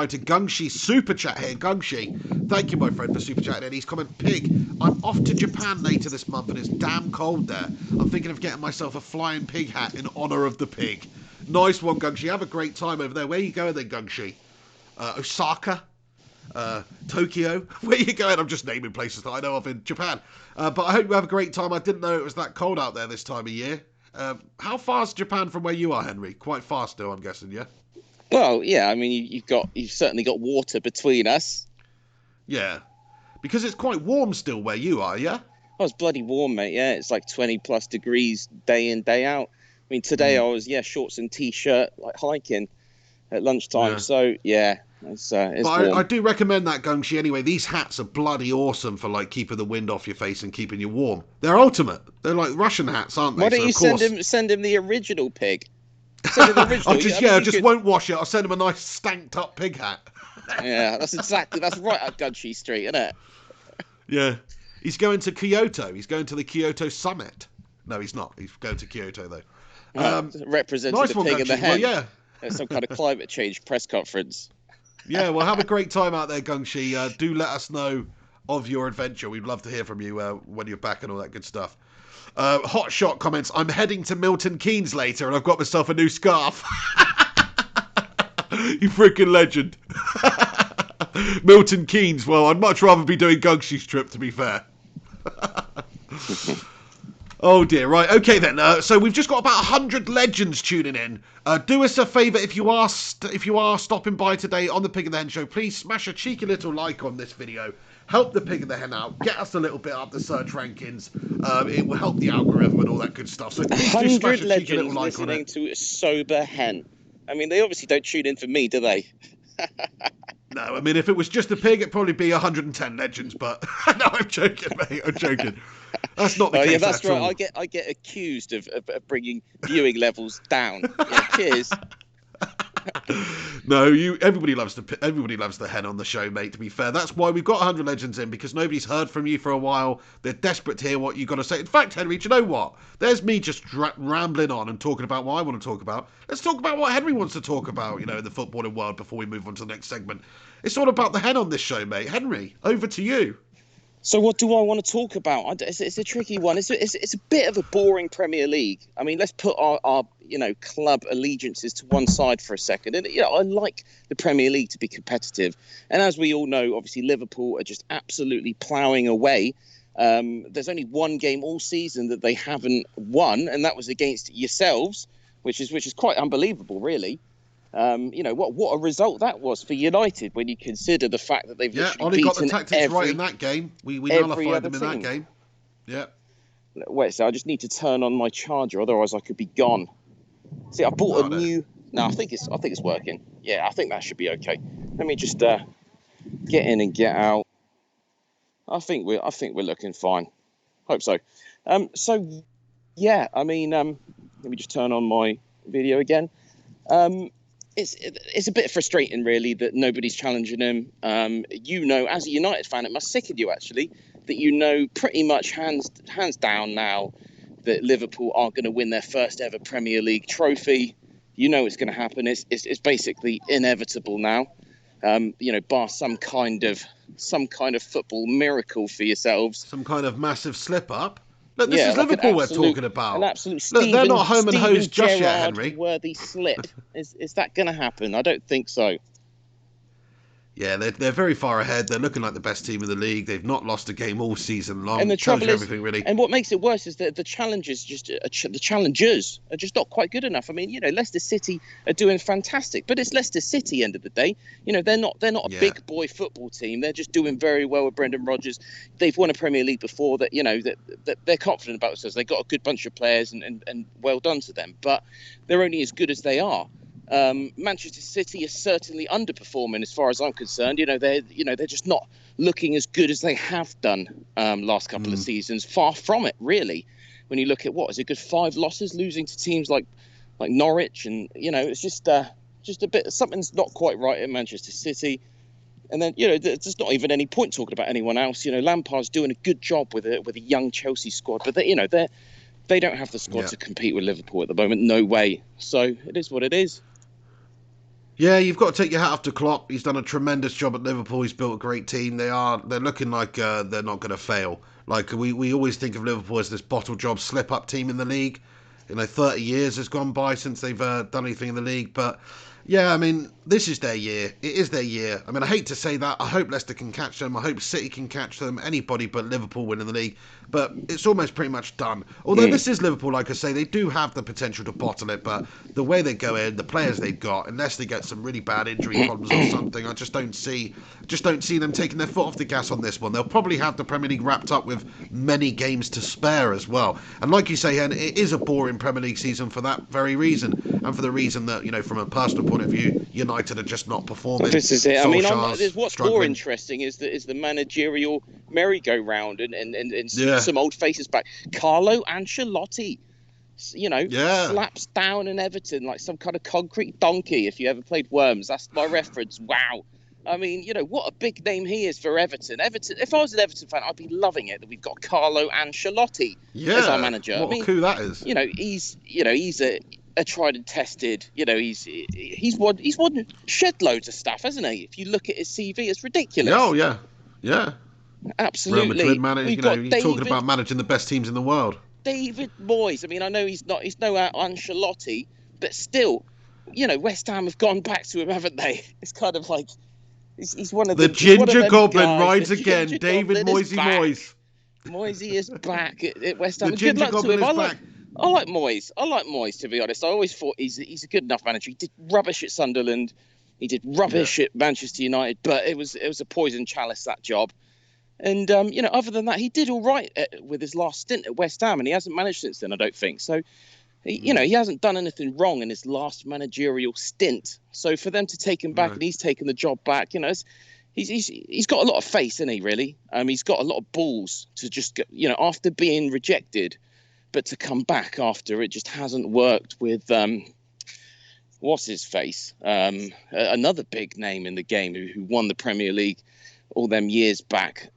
to Gungshi's super chat here. Gungshi, thank you, my friend, for super chatting. And he's comment, Pig, I'm off to Japan later this month and it's damn cold there. I'm thinking of getting myself a flying pig hat in honour of the pig. Nice one, Gungshi. Have a great time over there. Where are you going then, Gungshi? Osaka? Tokyo? Where are you going? I'm just naming places that I know of in Japan. But I hope you have a great time. I didn't know it was that cold out there this time of year. How far is Japan from where you are, Henry? Quite far still, I'm guessing, yeah? Well, yeah, I mean, you've certainly got water between us. Yeah. Because it's quite warm still where you are, yeah? Oh, it's bloody warm, mate. Yeah, it's like 20 plus degrees day in, day out. I mean, today I was, shorts and t-shirt, like hiking at lunchtime. Yeah. So, yeah, it's warm. I do recommend that, Gungshi, anyway. These hats are bloody awesome for, like, keeping the wind off your face and keeping you warm. They're ultimate. They're like Russian hats, aren't they? Why don't you send him the original pig? Send him the original. I just won't wash it. I'll send him a nice stanked up pig hat. Yeah, that's right up Gunshi Street, isn't it? Yeah. He's going to Kyoto. He's going to the Kyoto summit. No, he's not. He's going to Kyoto, though. Representing nice the one, pig and the hen. Well, yeah. It's some kind of climate change press conference. Yeah, well, have a great time out there, Gungshi. Do let us know of your adventure. We'd love to hear from you when you're back and all that good stuff. Hot Shot comments, I'm heading to Milton Keynes later and I've got myself a new scarf. You freaking legend. Milton Keynes, well, I'd much rather be doing Gungshi's trip, to be fair. Oh dear, right, okay then. So we've just got about 100 legends tuning in. Do us a favour, if you are stopping by today on the Pig and the Hen show, please smash a cheeky little like on this video. Help the Pig and the Hen out. Get us a little bit up the search rankings. It will help the algorithm and all that good stuff. So please do smash a cheeky little like on it. Listening to a sober hen. I mean, they obviously don't tune in for me, do they? No, I mean, if it was just a pig, it'd probably be 110 legends. But no, I'm joking, mate. I'm joking. That's not the case. Yeah, that's right. All. I get accused of bringing viewing levels down. Yeah, cheers. No, everybody loves the hen on the show, mate, to be fair. That's why we've got 100 legends in, because nobody's heard from you for a while. They're desperate to hear what you've got to say. In fact, Henry, do you know what? There's me just rambling on and talking about what I want to talk about. Let's talk about what Henry wants to talk about, in the footballing world before we move on to the next segment. It's all about the hen on this show, mate. Henry, over to you. So what do I want to talk about? It's a tricky one. It's a bit of a boring Premier League. I mean, let's put our club allegiances to one side for a second. And I like the Premier League to be competitive. And as we all know, obviously Liverpool are just absolutely ploughing away. There's only one game all season that they haven't won, and that was against yourselves, which is quite unbelievable, really. What a result that was for United when you consider the fact that they've Ollie got the tactics right in that game. We nullified them in that game. Yeah. Wait, so I just need to turn on my charger, otherwise I could be gone. See, I bought a new. No, I think it's working. Yeah, I think that should be okay. Let me just get in and get out. I think we're looking fine. Hope so. So yeah, I mean, let me just turn on my video again. It's a bit frustrating, really, that nobody's challenging him. As a United fan, it must sicken you, actually, that pretty much hands down now that Liverpool are going to win their first ever Premier League trophy. It's going to happen. It's basically inevitable now. Bar some kind of football miracle for yourselves. Some kind of massive slip up. Look, this is like Liverpool we're talking about. An absolute Look, they're not home and hosed just yet, Gerrard Henry. worthy slip. Is that going to happen? I don't think so. Yeah, they're very far ahead. They're looking like the best team in the league. They've not lost a game all season long. And the trouble is, everything, really. And what makes it worse is that the challengers are just not quite good enough. I mean, Leicester City are doing fantastic, but it's Leicester City. End of the day, they're not a big boy football team. They're just doing very well with Brendan Rodgers. They've won a Premier League before. That that they're confident about themselves. They've got a good bunch of players, and well done to them. But they're only as good as they are. Manchester City is certainly underperforming as far as I'm concerned. They're just not looking as good as they have done last couple of seasons. Far from it, really. When you look at what is a good 5 losses, losing to teams like Norwich, and it's just a bit, something's not quite right at Manchester City. And then there's not even any point talking about anyone else. Lampard's doing a good job with a young Chelsea squad, but they don't have the squad to compete with Liverpool at the moment. No way. So it is what it is. Yeah, you've got to take your hat off to Klopp. He's done a tremendous job at Liverpool. He's built a great team. They're looking like they're not going to fail. Like we always think of Liverpool as this bottle job slip-up team in the league. 30 years has gone by since they've done anything in the league. But yeah, I mean, this is their year. It is their year. I mean, I hate to say that. I hope Leicester can catch them. I hope City can catch them. Anybody but Liverpool winning the league. But it's almost pretty much done. Although this is Liverpool, like I say, they do have the potential to bottle it. But the way they go in, the players they've got, unless they get some really bad injury problems or something, I just don't see them taking their foot off the gas on this one. They'll probably have the Premier League wrapped up with many games to spare as well. And like you say, Hen, it is a boring Premier League season for that very reason, and for the reason that from a personal point of view, United are just not performing. This is it. I mean, what's struggling. more interesting is the managerial merry-go-round and some old faces back. Carlo Ancelotti, slaps down in Everton like some kind of concrete donkey. If you ever played Worms, that's my reference. Wow. I mean, what a big name he is for Everton. If I was an Everton fan, I'd be loving it that we've got Carlo Ancelotti as our manager. What a coup that is. He's a tried and tested. He's won shed loads of stuff, hasn't he? If you look at his CV, it's ridiculous. Oh yeah. Absolutely. Real Madrid manager. You're talking about managing the best teams in the world. David Moyes. I mean, I know he's no Ancelotti, but still, West Ham have gone back to him, haven't they? It's kind of like he's one of the Ginger Goblin rides again. David Moisey Moyes. Moisey is back at West Ham. The Ginger Goblin is back. I like Moyes, to be honest. I always thought he's a good enough manager. He did rubbish at Sunderland. He did rubbish at Manchester United, but it was a poison chalice, that job. And other than that, he did all right with his last stint at West Ham, and he hasn't managed since then, I don't think. So, he hasn't done anything wrong in his last managerial stint. So for them to take him back, and he's taken the job back, he's got a lot of face, isn't he? Really, he's got a lot of balls to just go, after being rejected, but to come back after it just hasn't worked with what's his face, another big name in the game who won the Premier League all them years back.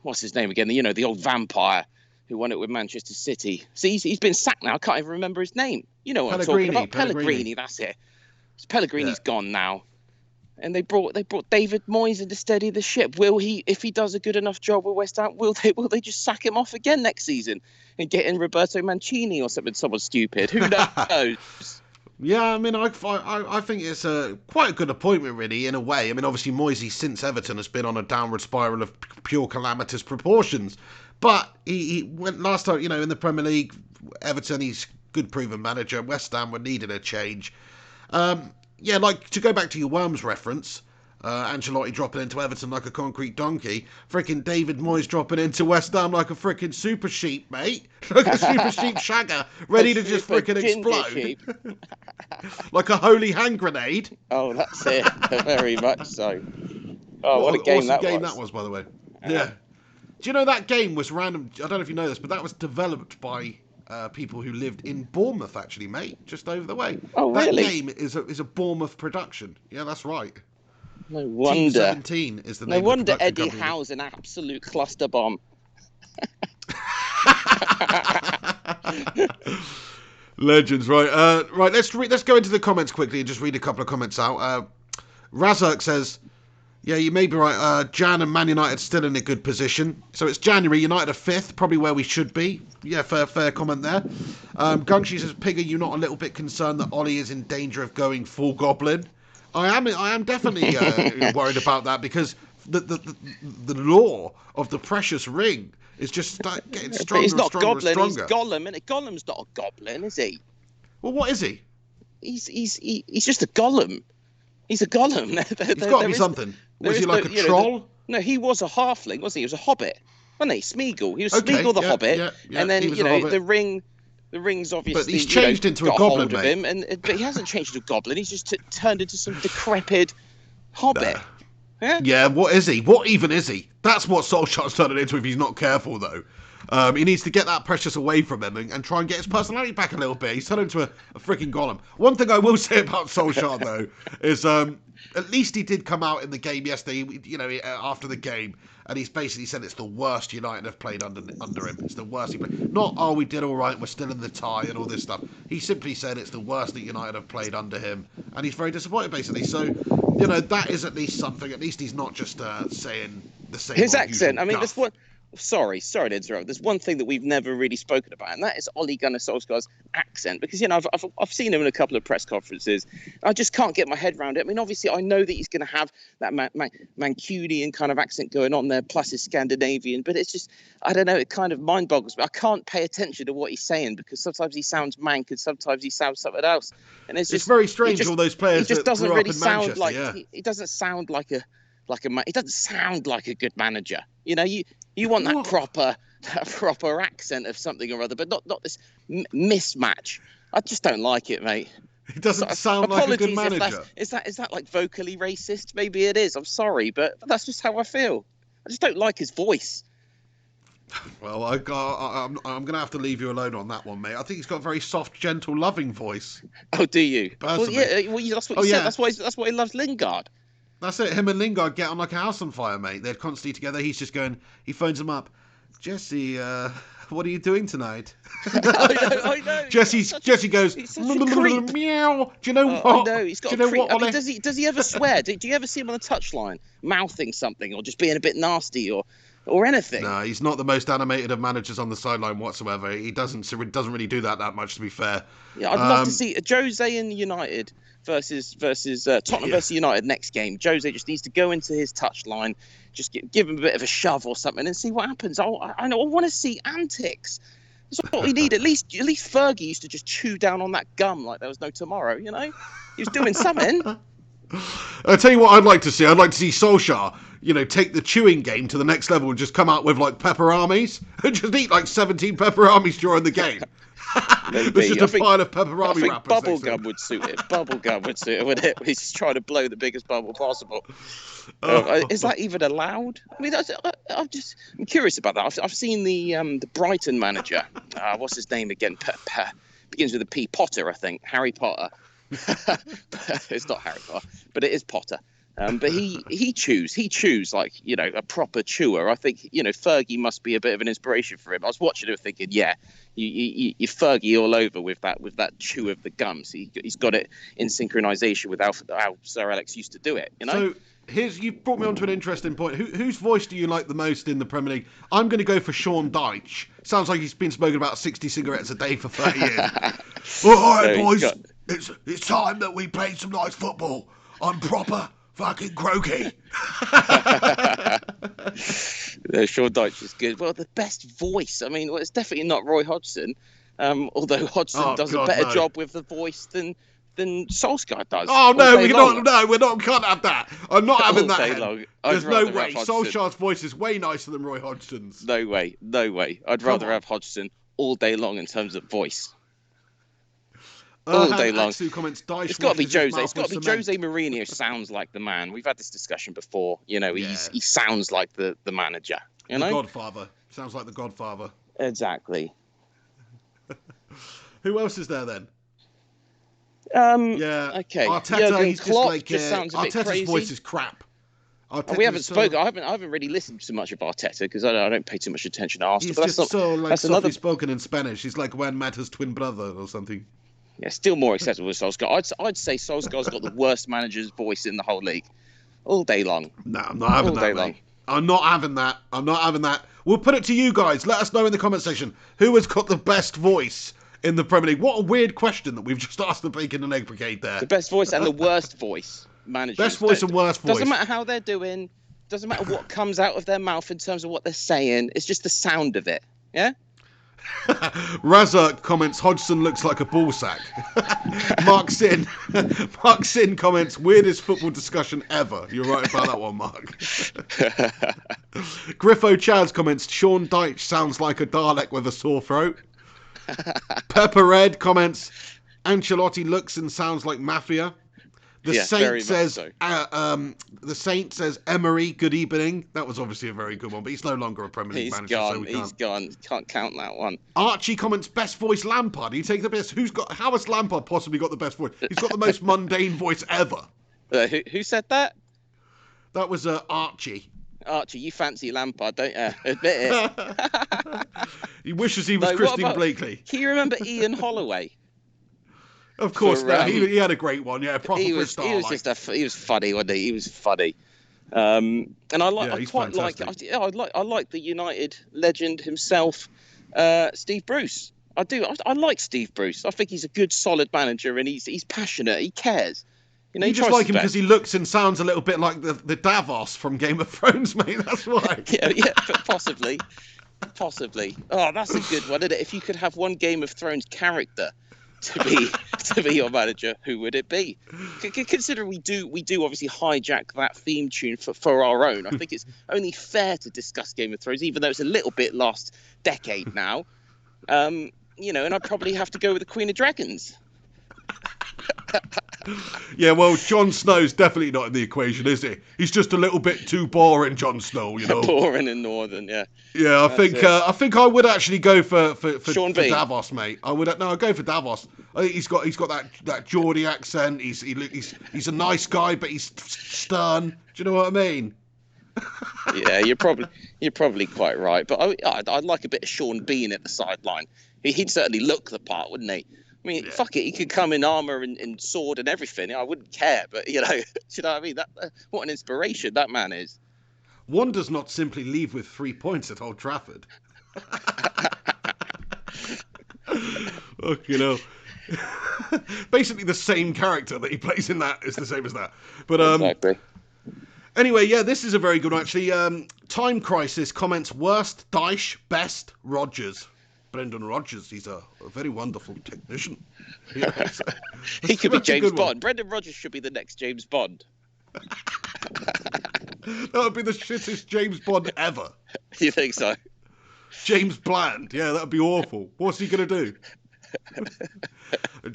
What's his name again? The old vampire who won it with Manchester City. See, he's been sacked now. I can't even remember his name. You know what I'm talking about? Pellegrini, that's it. Pellegrini's gone now. And they brought David Moyes in to steady the ship. Will he, if he does a good enough job with West Ham, will they just sack him off again next season and get in Roberto Mancini or someone stupid? Who knows? Yeah, I mean, I think it's quite a good appointment, really, in a way. I mean, obviously, Moisey, since Everton, has been on a downward spiral of pure calamitous proportions. But he went last time, in the Premier League, Everton, he's good proven manager. West Ham were needing a change. Like, to go back to your Worms reference, Ancelotti dropping into Everton like a concrete donkey. Frickin' David Moyes dropping into West Ham like a frickin' super sheep, mate. Like a super sheep shagger, ready to just frickin' explode. Like a holy hand grenade. Oh, that's it. Very much so. Oh, what a game that was. That was, by the way. Yeah. Do you know that game was random? I don't know if you know this, but that was developed by people who lived in Bournemouth, actually, mate, just over the way. Oh, that really? game is a Bournemouth production. Yeah, that's right. No Team wonder. 17 is the name No of the wonder production Eddie company. Howe's an absolute cluster bomb. Legends, right? Right, let's go into the comments quickly and just read a couple of comments out. Razak says, "Yeah, you may be right. Jan and Man United still in a good position. So it's January. United are 5th, probably where we should be. Yeah, fair comment there." Gungshi says, "Pig, are you not a little bit concerned that Ollie is in danger of going full Goblin?" I am definitely worried about that, because the lore of the precious ring is just getting But stronger he's and not stronger Goblin, and he's stronger. Gollum, and Gollum's not a goblin, is he? Well, what is he? He's just a Gollum. He's a Gollum. He's got to be something. Was he like a troll? No, he was a halfling, wasn't he? He was a hobbit, wasn't he? Smeagol. He was Okay, Smeagol the yeah, Hobbit, yeah, and then he was a hobbit. the ring's obviously. But he's changed into a got goblin, hold of mate. him, but he hasn't changed into a goblin. He's just turned into some decrepit hobbit. Yeah. Yeah, what is he? What even is he? That's what Solskjaer's turning into if he's not careful, though. He needs to get that precious away from him and try and get his personality back a little bit. He's turned into a freaking golem. One thing I will say about Solskjaer, though, is at least he did come out in the game yesterday, after the game, and he's basically said it's the worst United have played under him. It's the worst he played. Not, oh, we did all right, we're still in the tie and all this stuff. He simply said it's the worst that United have played under him, and he's very disappointed, basically. So, that is at least something. At least he's not just saying the same. His old accent. usual I mean, guff. that's what. Sorry to interrupt. There's one thing that we've never really spoken about, and that is Ole Gunnar Solskjaer's accent. Because I've seen him in a couple of press conferences. I just can't get my head around it. I mean, obviously, I know that he's going to have that Mancunian kind of accent going on there, plus his Scandinavian. But it's just, I don't know. It kind of mind boggles me. I can't pay attention to what he's saying, because sometimes he sounds Manc and sometimes he sounds something else. And it's very strange. All those players he just that doesn't grew up really in sound Manchester, like yeah. he doesn't sound like a he doesn't sound like a good manager. You want that proper accent of something or other, but not this mismatch. I just don't like it, mate. He doesn't sound like a good manager. Is that like vocally racist? Maybe it is. I'm sorry, but that's just how I feel. I just don't like his voice. Well, I'm going to have to leave you alone on that one, mate. I think he's got a very soft, gentle, loving voice. Oh, do you? Personally. Well, yeah. That's what he said. That's why he loves Lingard. That's it. Him and Lingard get on like a house on fire, mate. They're constantly together. He's just going. He phones him up. Jesse, what are you doing tonight? I know. Jesse goes. He's such a creep. Meow. Do you know what? I know. He's got Do you know creep. what, I mean, Ollie? does he ever swear? Do you ever see him on the touchline mouthing something or just being a bit nasty or anything? No, he's not the most animated of managers on the sideline whatsoever. He doesn't really do that much, to be fair. Yeah, I'd love to see Jose in United versus Tottenham versus United next game. Jose just needs to go into his touchline, just give him a bit of a shove or something, and see what happens. I want to see antics. That's what we need. At least Fergie used to just chew down on that gum like there was no tomorrow. He was doing something. I'll tell you what I'd like to see. I'd like to see Solskjaer, take the chewing game to the next level and just come out with like pepper armies and just eat like 17 pepper armies during the game. There's just a pile of pepper army wrappers. Bubblegum would suit it. Bubblegum would suit it, wouldn't it? He's just trying to blow the biggest bubble possible. Is that even allowed? I mean, I'm curious about that. I've seen the Brighton manager. What's his name again? Begins with a P. Potter, I think. Harry Potter. It's not Harry Potter, but it is Potter. But he chews like a proper chewer. I think Fergie must be a bit of an inspiration for him. I was watching him thinking, yeah, you Fergie all over with that chew of the gums. He's got it in synchronization with how Sir Alex used to do it. So you brought me onto an interesting point. Whose voice do you like the most in the Premier League? I'm going to go for Sean Dyche. Sounds like he's been smoking about 60 cigarettes a day for 30 years. All right, boys, it's time that we play some nice football. I'm proper fucking croaky. Sean Dyche is good. Well, the best voice. I mean, it's definitely not Roy Hodgson. Although Hodgson does a better job with the voice than Solskjaer does. Oh no, we can't have that. I'm not having that. There's no way. Solskjaer's voice is way nicer than Roy Hodgson's. No way. I'd rather have Hodgson all day long in terms of voice. All day long. Comments, it's got to be Jose. It's got to be Jose Mourinho. Sounds like the man. We've had this discussion before. He sounds like the manager. The Godfather. Sounds like the Godfather. Exactly. Who else is there then? Yeah. Okay. Arteta, Jurgen he's Klopp just like just sounds a bit Arteta's crazy. voice is crap. And we haven't Arteta's spoken. I haven't really listened to much of Arteta because I don't pay too much attention to Arsenal. He's But that's just not, so like that's softly another. spoken in Spanish. He's like Juan Mata's twin brother or something. Yeah, still more acceptable than Solskjaer. I'd say Solskjaer's got the worst manager's voice in the whole league, all day long. No, I'm not having All day that, long. mate. I'm not having that. I'm not having that. We'll put it to you guys. Let us know in the comment section who has got the best voice in the Premier League. What a weird question that we've just asked the Bacon and Egg Brigade there. The best voice and the worst voice managers. Best voice and worst voice. Doesn't matter how they're doing. Doesn't matter what comes out of their mouth in terms of what they're saying. It's just the sound of it. Yeah. Raza comments, Hodgson looks like a ball sack. Mark Sin comments, weirdest football discussion ever. You're right about that one, Mark. Griffo Chaz comments, Sean Dyche sounds like a Dalek with a sore throat. Pepper Red comments, Ancelotti looks and sounds like mafia. The Saint says, so. the Saint says, Emery, good evening. That was obviously a very good one, but he's no longer a Premier League manager. He's gone. Can't count that one. Archie comments, best voice Lampard. You take the best. How has Lampard possibly got the best voice? He's got the most mundane voice ever. Who said that? That was Archie. Archie, you fancy Lampard, don't you? Admit it. He wishes he was Christian Blakely. Can you remember Ian Holloway? Of course, he had a great one. Yeah, proper he was funny, wasn't he? He was funny. And I like the United legend himself, Steve Bruce. I do. I like Steve Bruce. I think he's a good, solid manager, and he's passionate. He cares. You know, you just like him because he looks and sounds a little bit like the Davos from Game of Thrones, mate. That's why. yeah, possibly. Oh, that's a good one, isn't it? If you could have one Game of Thrones character to be your manager, who would it be? Considering we do obviously hijack that theme tune for our own. I think it's only fair to discuss Game of Thrones, even though it's a little bit last decade now. You know, and I'd probably have to go with the Queen of Dragons. Yeah, well, Jon Snow's definitely not in the equation, is he? He's just a little bit too boring, Jon Snow. You know, boring and northern, yeah. Yeah, I think I would actually go for Davos, mate. I'd go for Davos. I think he's got that Geordie accent. He's a nice guy, but he's stern. Do you know what I mean? Yeah, you're probably quite right. But I'd like a bit of Sean Bean at the sideline. He'd certainly look the part, wouldn't he? I mean, yeah. Fuck it, he could come in armour and sword and everything. I wouldn't care, but you know, do you know what I mean? What an inspiration that man is. One does not simply leave with 3 points at Old Trafford. Look, you know, basically the same character that he plays in that is the same as that. But exactly. Anyway, yeah, this is a very good one actually. Time Crisis comments, worst Dyche, best Rodgers. Brendan Rodgers, he's a very wonderful technician. Yeah, he could be James Bond. Brendan Rodgers should be the next James Bond. That would be the shittest James Bond ever. You think so? James Bland, yeah, that would be awful. What's he going to do?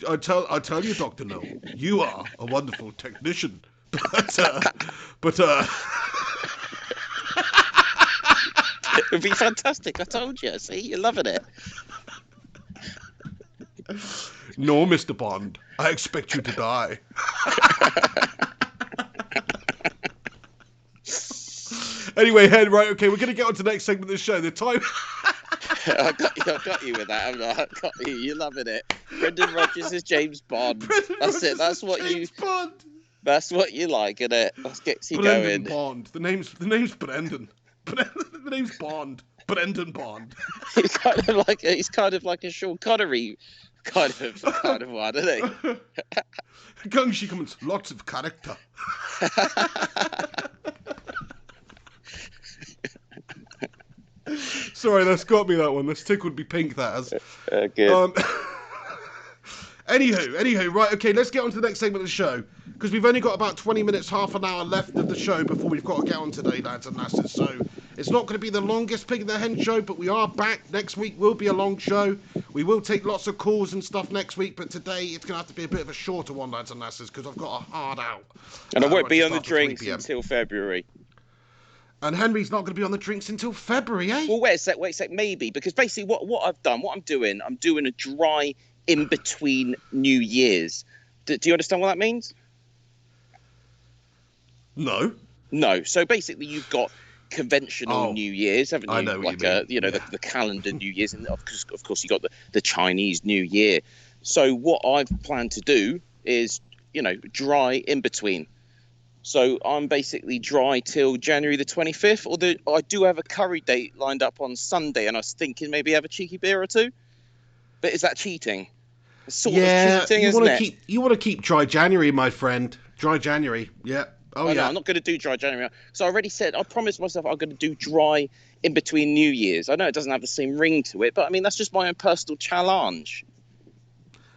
I tell you, Dr. No, you are a wonderful technician. But it would be fantastic. I told you. See, you're loving it. No, Mr. Bond. I expect you to die. Anyway, Hen, right, okay, we're going to get on to the next segment of the show. The time... I got you with that. I got you. You're loving it. Brendan Rodgers is James Bond. That's it. That's what James Bond. That's what you like, isn't it? Let's get you Brendan going. Bond. The name's Brendan. The name's Bond. Brendan Bond. He's kind of like a Sean Connery kind of one, isn't he? Gungshi comments, lots of character. Sorry, that's got me, that one. That's tickled me pink, that has. Good. Anywho, right, okay, let's get on to the next segment of the show, because we've only got about 20 minutes, half an hour left of the show before we've got to get on today, lads and lasses. So it's not going to be the longest Pig in the Hen show, but we are back. Next week will be a long show. We will take lots of calls and stuff next week, but today it's going to have to be a bit of a shorter one, lads and lasses, because I've got a hard out. And I won't be on the drinks until February. And Henry's not going to be on the drinks until February, eh? Well, wait a sec, maybe, because basically what I've done, I'm doing a dry in between New Year's. Do you understand what that means? No. No. So basically, you've got conventional New Year's, haven't you? I know what you mean. The calendar New Year's, and of course, you got the Chinese New Year. So what I've planned to do is, dry in between. So I'm basically dry till January the 25th. I do have a curry date lined up on Sunday, and I was thinking maybe have a cheeky beer or two. But is that cheating? It's sort of cheating, isn't it? You want to keep dry January, my friend. Dry January, yeah. Oh, yeah. No, I'm not going to do dry January. So I already said, I promised myself I'm going to do dry in between New Year's. I know it doesn't have the same ring to it, but I mean, that's just my own personal challenge.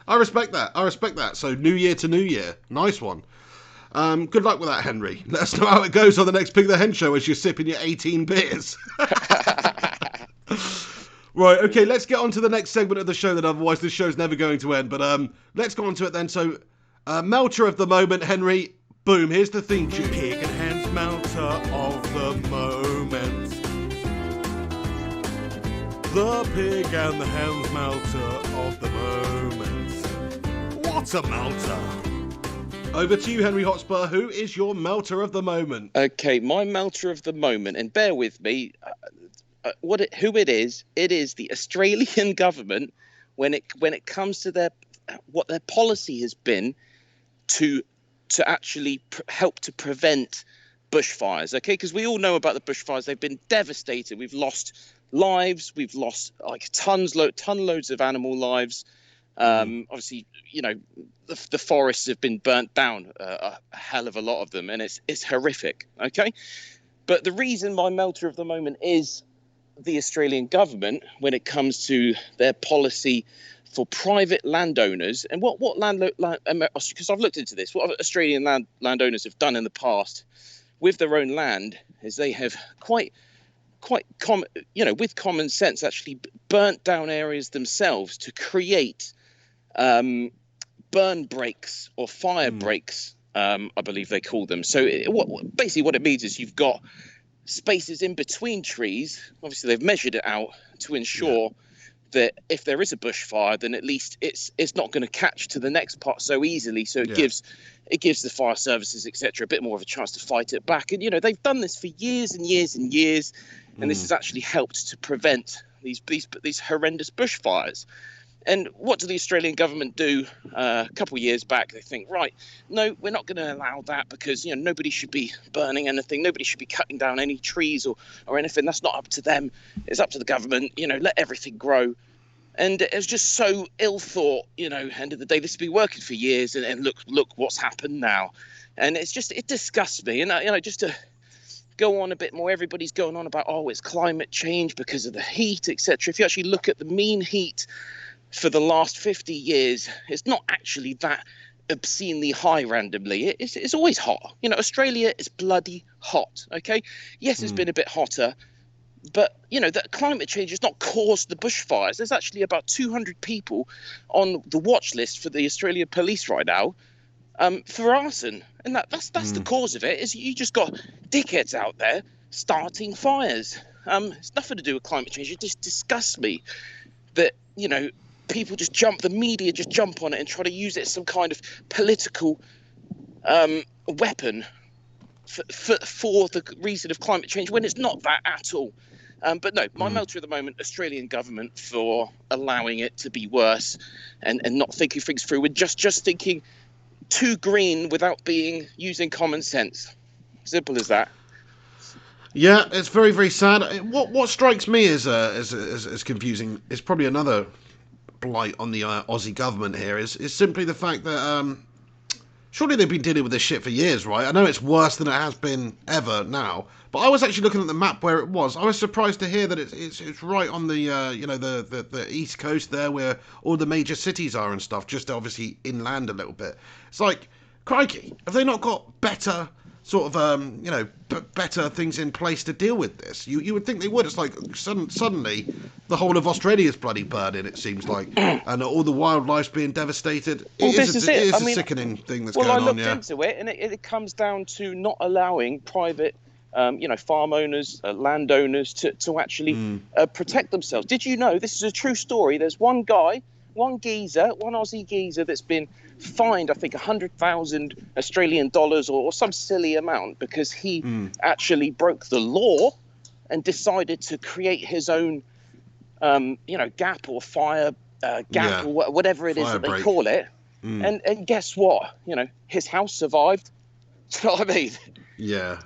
I respect that. So New Year to New Year. Nice one. Good luck with that, Henry. Let us know how it goes on the next Pig the Hen show as you're sipping your 18 beers. Right, okay, let's get on to the next segment of the show, that otherwise this show's never going to end. But let's go on to it then. So, melter of the moment, Henry. Boom, here's the theme tune. Pig and Hen's melter of the moment. The pig and the hen's melter of the moment. What's a melter? Over to you, Henry Hotspur. Who is your melter of the moment? Okay, my melter of the moment, and bear with me, who it is the Australian government when it comes to what their policy has been to actually help to prevent bushfires. Okay, because we all know about the bushfires. They've been devastating. We've lost lives. We've lost like tonloads of animal lives. Obviously, the forests have been burnt down, a hell of a lot of them, and it's horrific. Okay, but the reason my melter of the moment is the Australian government when it comes to their policy for private landowners, and what because I've looked into this, what Australian landowners have done in the past with their own land is they have quite with common sense actually burnt down areas themselves to create burn breaks or fire breaks, I believe they call them. So basically what it means is you've got spaces in between trees. Obviously they've measured it out to ensure that if there is a bushfire, then at least it's not going to catch to the next part so easily. So it gives the fire services, etc., a bit more of a chance to fight it back. And they've done this for years and years and years, and this has actually helped to prevent these horrendous bushfires. And what did the Australian government do a couple of years back? They think, right, no, we're not going to allow that because nobody should be burning anything, nobody should be cutting down any trees or anything. That's not up to them. It's up to the government. Let everything grow. And it was just so ill thought. End of the day, this has been working for years, and look what's happened now. And it disgusts me. And just to go on a bit more, everybody's going on about it's climate change because of the heat, etc. If you actually look at the mean heat for the last 50 years, it's not actually that obscenely high randomly. It's always hot. Australia is bloody hot. Okay, yes, it's been a bit hotter, but that climate change has not caused the bushfires. There's actually about 200 people on the watch list for the Australian police right now for arson, and that's the cause of it. Is you just got dickheads out there starting fires. It's nothing to do with climate change. It just disgusts me that people the media just jump on it and try to use it as some kind of political weapon for the reason of climate change when it's not that at all. But no, my melter at the moment, Australian government for allowing it to be worse and not thinking things through and just thinking too green without using common sense. Simple as that. Yeah, it's very, very sad. What strikes me as confusing is probably another blight on the Aussie government here is simply the fact that surely they've been dealing with this shit for years, right? I know it's worse than it has been ever now, but I was actually looking at the map where it was. I was surprised to hear that it's right on the the east coast there where all the major cities are and stuff, just obviously inland a little bit. It's like, crikey, have they not got better sort of better things in place to deal with this? You would think they would. It's like suddenly the whole of Australia's bloody burning, it seems like, and all the wildlife's being devastated. It is a sickening thing that's going on. I looked into it, and it comes down to not allowing private farm owners, landowners to actually protect themselves. Did you know, this is a true story, there's one Aussie geezer that's been fined, I think, 100,000 Australian dollars or some silly amount because he actually broke the law and decided to create his own, gap or fire gap or whatever it is that they call it. And guess what? His house survived. Do you know what I mean? Yeah.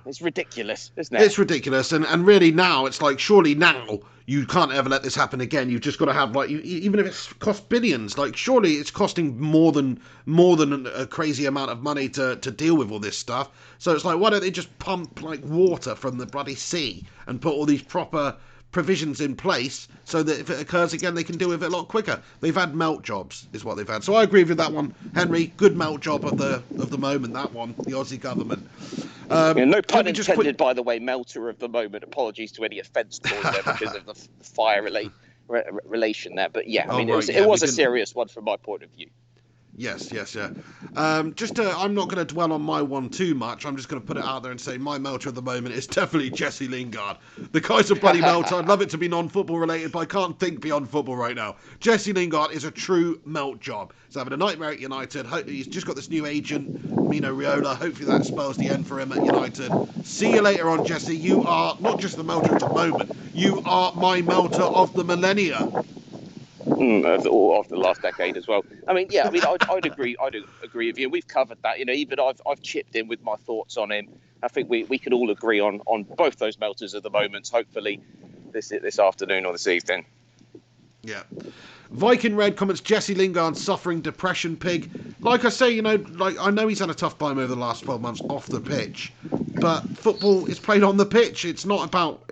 It's ridiculous, isn't it? It's ridiculous, and really now it's like, surely now you can't ever let this happen again. You've just got to have, like, even if it's cost billions, like, surely it's costing more than a crazy amount of money to deal with all this stuff. So it's like, why don't they just pump like water from the bloody sea and put all these proper provisions in place so that if it occurs again they can deal with it a lot quicker. They've had melt jobs is what they've had. So I agree with that one, Henry. Good melt job of the moment, that one, the Aussie government. No pun intended, by the way, melter of the moment. Apologies to any offence caused there because of the fire relation there. But yeah, I mean, it was a serious one from my point of view. Yes. I'm not going to dwell on my one too much. I'm just going to put it out there and say my melter at the moment is definitely Jesse Lingard. The guy's a bloody melter. I'd love it to be non-football related, but I can't think beyond football right now. Jesse Lingard is a true melt job. He's having a nightmare at United. He's just got this new agent, Mino Raiola. Hopefully that spells the end for him at United. See you later on, Jesse. You are not just the melter at the moment. You are my melter of the millennia. Of the last decade as well. I'd agree with you. We've covered that. Even I've chipped in with my thoughts on him. I think we could all agree on both those melters at the moment. Hopefully, this afternoon or this evening. Yeah. Viking Red comments, Jesse Lingard suffering depression, pig. Like I say, I know he's had a tough time over the last 12 months off the pitch, but football is played on the pitch. It's not about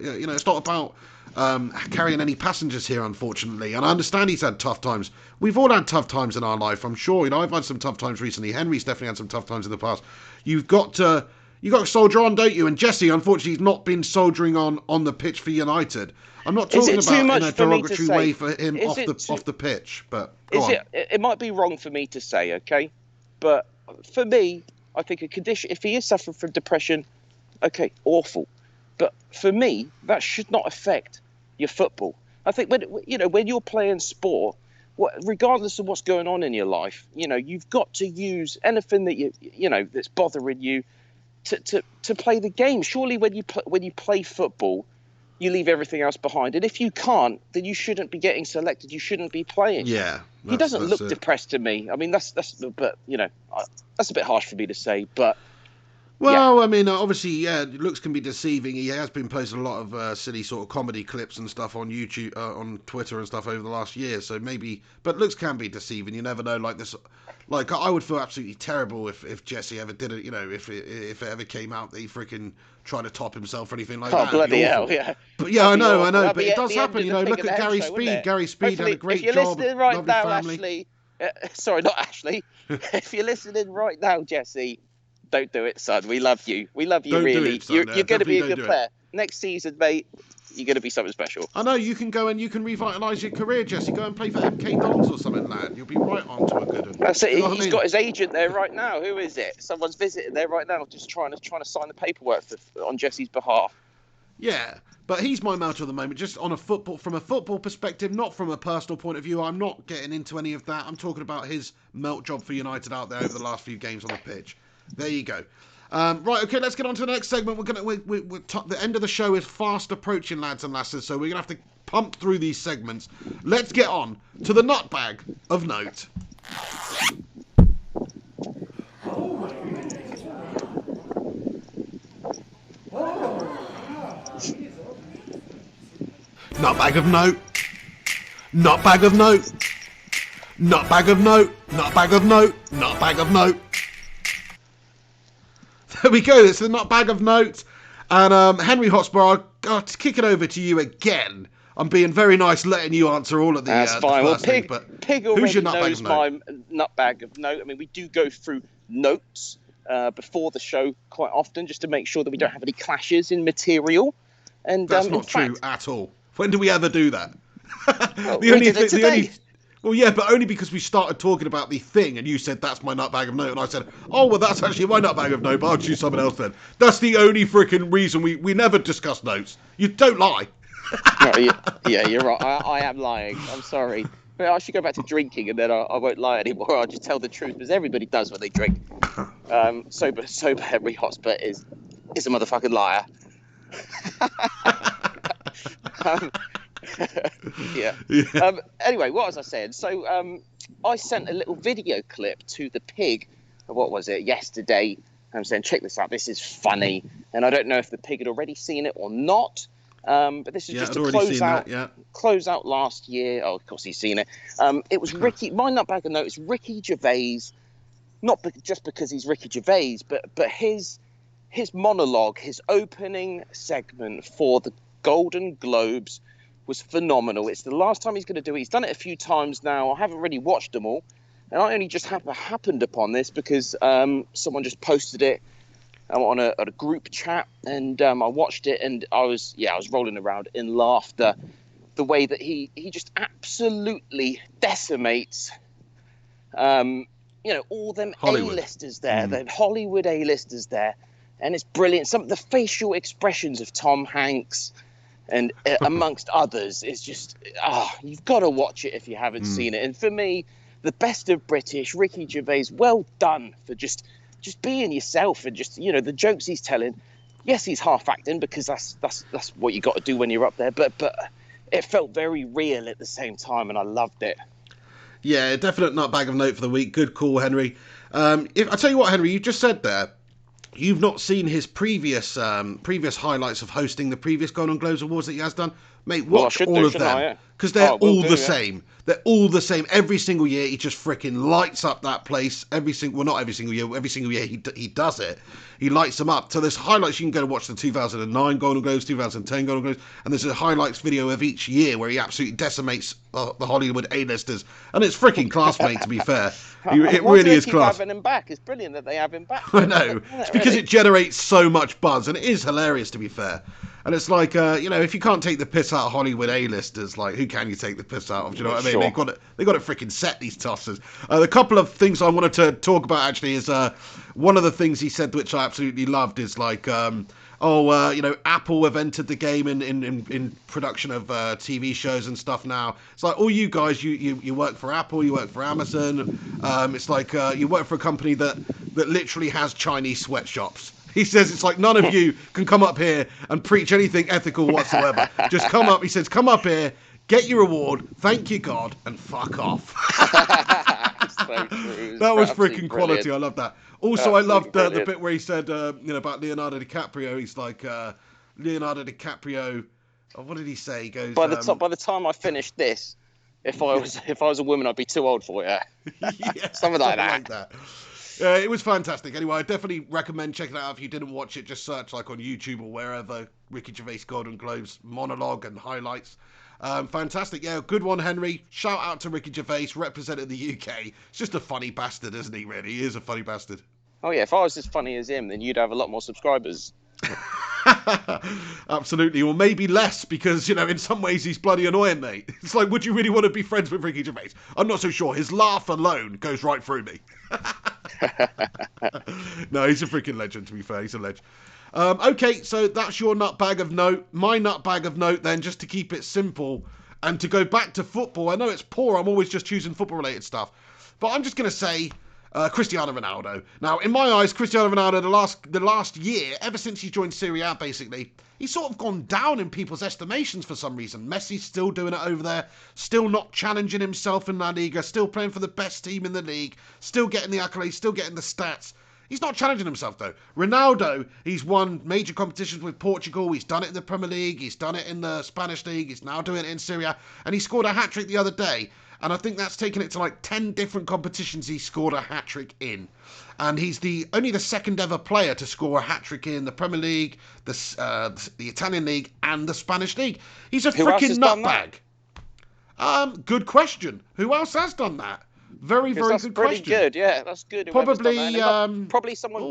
carrying any passengers here, unfortunately. And I understand he's had tough times. We've all had tough times in our life, I'm sure. I've had some tough times recently. Henry's definitely had some tough times in the past. You've got to soldier on, don't you? And Jesse, unfortunately, he's not been soldiering on the pitch for United. I'm not talking about in a derogatory way for him off the pitch, but it might be wrong for me to say, okay? But for me, I think a condition, if he is suffering from depression, okay, awful. But for me, that should not affect your football. I think when you're playing sport, regardless of what's going on in your life, you've got to use anything that that's bothering you to play the game. Surely when you play football, you leave everything else behind. And if you can't, then you shouldn't be getting selected. You shouldn't be playing. Yeah, he doesn't look depressed to me. I mean, that's a bit harsh for me to say, but. Well, yeah. I mean, obviously, looks can be deceiving. He has been posting a lot of silly sort of comedy clips and stuff on YouTube, on Twitter and stuff over the last year. So maybe, but looks can be deceiving. You never know. Like this, like I would feel absolutely terrible if Jesse ever did it. If it ever came out that he freaking tried to top himself or anything like that. Oh, bloody hell, yeah. But yeah, I know. But it does happen. Look at Gary Speed. Gary Speed had a great job. If you're listening right now, family. Ashley. Sorry, not Ashley. If you're listening right now, Jesse. Don't do it, son. We love you. We love you, don't really. You're going to be a good player. Next season, mate, you're going to be something special. I know. You can go and you can revitalise your career, Jesse. Go and play for MK Dons or something like that. You'll be right onto a good one. That's it. He's got his agent there right now. Who is it? Someone's visiting there right now, just trying to sign the paperwork on Jesse's behalf. Yeah, but he's my melter at the moment, just from a football perspective, not from a personal point of view. I'm not getting into any of that. I'm talking about his melt job for United out there over the last few games on the pitch. There you go. Right, okay, let's get on to the next segment. The end of the show is fast approaching, lads and lasses, so we're going to have to pump through these segments. Let's get on to the nutbag of note. Nutbag of note. Nutbag of note. Nutbag of note. Nutbag of note. Nutbag of note. There we go. It's the nutbag of notes. And Henry Hotspur, I'll kick it over to you again. I'm being very nice, letting you answer all of the. That's fine. The first thing, but Pig already knows my nutbag of note. I mean, we do go through notes before the show quite often, just to make sure that we don't have any clashes in material. And that's not true at all. When do we ever do that? Well, the only thing. Well, yeah, but only because we started talking about the thing, and you said that's my nutbag of note, and I said, oh, well, that's actually my nutbag of note, but I'll choose someone else then. That's the only freaking reason we never discuss notes. You don't lie. No, yeah, you're right. I am lying. I'm sorry. But I should go back to drinking, and then I won't lie anymore. I'll just tell the truth, because everybody does when they drink. Sober Henry Hotspur is a motherfucking liar. Yeah. Anyway, what was I saying? So I sent a little video clip to the pig. What was it? Yesterday. I'm saying, check this out. This is funny. And I don't know if the pig had already seen it or not. But this is just to close out last year. Oh, of course he's seen it. It was Ricky. My nutbag of note is Ricky Gervais. Not just because he's Ricky Gervais, but his monologue, his opening segment for the Golden Globes was phenomenal. It's the last time he's going to do it. He's done it a few times now. I haven't really watched them all, and I only just happened upon this because someone just posted it on a group chat, and I watched it, and I was rolling around in laughter. The way that he just absolutely decimates, all them A-listers there, the Hollywood A-listers there, and it's brilliant. Some of the facial expressions of Tom Hanks, and amongst others, is just you've got to watch it if you haven't seen it. And for me, the best of British, Ricky Gervais, well done for just being yourself, and just the jokes he's telling. Yes, he's half acting, because that's what you got to do when you're up there, but it felt very real at the same time, and I loved it. Yeah, definite nutbag of note for the week. Good call, Henry. I tell you what, Henry, you just said there, you've not seen his previous highlights of hosting the previous Golden Globes Awards that he has done. Mate, watch all of them, because they're all the same. They're all the same. Every single year, he just freaking lights up that place. Not every single year. Every single year, he does it. He lights them up. So there's highlights. You can go to watch the 2009 Golden Globes, 2010 Golden Globes, and there's a highlights video of each year where he absolutely decimates the Hollywood A-listers. And it's freaking class, mate, to be fair. It really is class. Having him back. It's brilliant that they have him back. I know. It's because it generates so much buzz, and it is hilarious, to be fair. And it's like, if you can't take the piss out of Hollywood A-listers, like, who can you take the piss out of? Do you know what I mean? Sure. They got it freaking set, these tossers. The couple of things I wanted to talk about, actually, is one of the things he said, which I absolutely loved, is like, Apple have entered the game in production of TV shows and stuff now. It's like, all you guys, you work for Apple, you work for Amazon. It's like you work for a company that literally has Chinese sweatshops. He says it's like none of you can come up here and preach anything ethical whatsoever. Just come up. He says, come up here, get your award, thank you God, and fuck off. So true. That was freaking quality. I love that. Also, I loved the bit where he said, about Leonardo DiCaprio. He's like, Leonardo DiCaprio. What did he say? He goes, by the time I finished this, if I was a woman, I'd be too old for it. Yeah, something like that. It was fantastic. Anyway, I definitely recommend checking it out if you didn't watch it. Just search like on YouTube or wherever Ricky Gervais Golden Globes monologue and highlights. Fantastic. Yeah, good one, Henry. Shout out to Ricky Gervais, representing the UK. He's just a funny bastard, isn't he, really? He is a funny bastard. Oh, yeah. If I was as funny as him, then you'd have a lot more subscribers. Absolutely. Or maybe less, because, in some ways he's bloody annoying, mate. It's like, would you really want to be friends with Ricky Gervais? I'm not so sure. His laugh alone goes right through me. No, he's a freaking legend, to be fair. He's a legend. Okay, so that's your nutbag of note. My nutbag of note, then, just to keep it simple and to go back to football. I know it's poor. I'm always just choosing football-related stuff. But I'm just going to say Cristiano Ronaldo. Now, in my eyes, Cristiano Ronaldo, the last year, ever since he joined Serie A, basically, he's sort of gone down in people's estimations for some reason. Messi's still doing it over there, still not challenging himself in La Liga, still playing for the best team in the league, still getting the accolades, still getting the stats. He's not challenging himself, though. Ronaldo, he's won major competitions with Portugal. He's done it in the Premier League. He's done it in the Spanish League. He's now doing it in Serie A. And he scored a hat-trick the other day. And I think that's taken it to like 10 different competitions he scored a hat-trick in. And he's only the second ever player to score a hat-trick in the Premier League, the Italian League, and the Spanish League. He's a freaking nutbag. Good question. Who else has done that? Very, very good question. That's pretty good. Yeah, that's good. Probably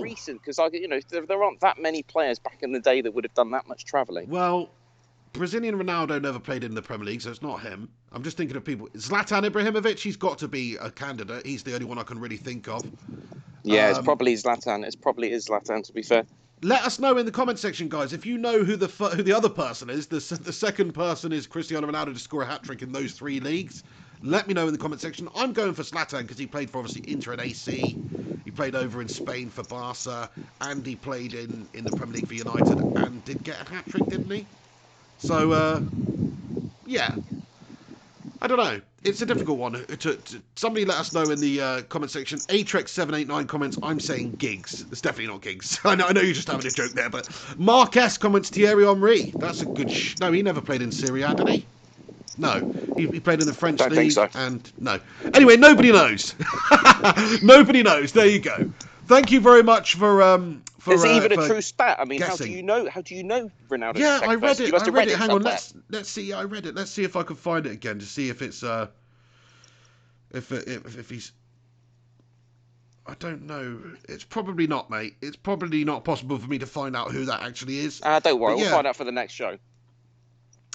recent, because there aren't that many players back in the day that would have done that much travelling. Well, Brazilian Ronaldo never played in the Premier League, so it's not him. I'm just thinking of people. Zlatan Ibrahimovic, he's got to be a candidate. He's the only one I can really think of. Yeah, it's probably Zlatan. It's probably Zlatan, to be fair. Let us know in the comment section, guys, if you know who the other person is. The second person is Cristiano Ronaldo to score a hat-trick in those 3 leagues. Let me know in the comment section. I'm going for Zlatan because he played for, obviously, Inter and AC. He played over in Spain for Barca, and he played in the Premier League for United and did get a hat-trick, didn't he? So, yeah. I don't know. It's a difficult one. Somebody let us know in the comment section. Atrex789 comments, I'm saying Giggs. It's definitely not Giggs. I know you're just having a joke there, but Mark S comments Thierry Henry. That's a good... No, he never played in Serie A, did he? No. He played in the French Don't league. think so. And no. Anyway, nobody knows. Nobody knows. There you go. Thank you very much for Is it even a true stat? I mean, guessing. How do you know Ronaldo? Yeah, I read it. You must have read it. Hang on, let's see. I read it. Let's see if I can find it again to see if it's if he's. I don't know. It's probably not, mate. It's probably not possible for me to find out who that actually is. Don't worry, But we'll yeah. find out for the next show.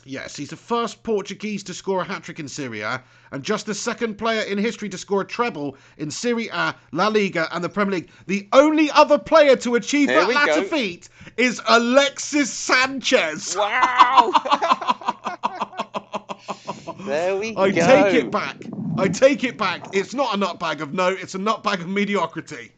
Yes, he's the first Portuguese to score a hat-trick in Serie A, and just the second player in history to score a treble in Serie A, La Liga, and the Premier League. The only other player to achieve Here that we latter go. feat is Alexis Sanchez. Wow! There we go. I take it back. I take it back. It's not a nutbag of note. It's a nutbag of mediocrity.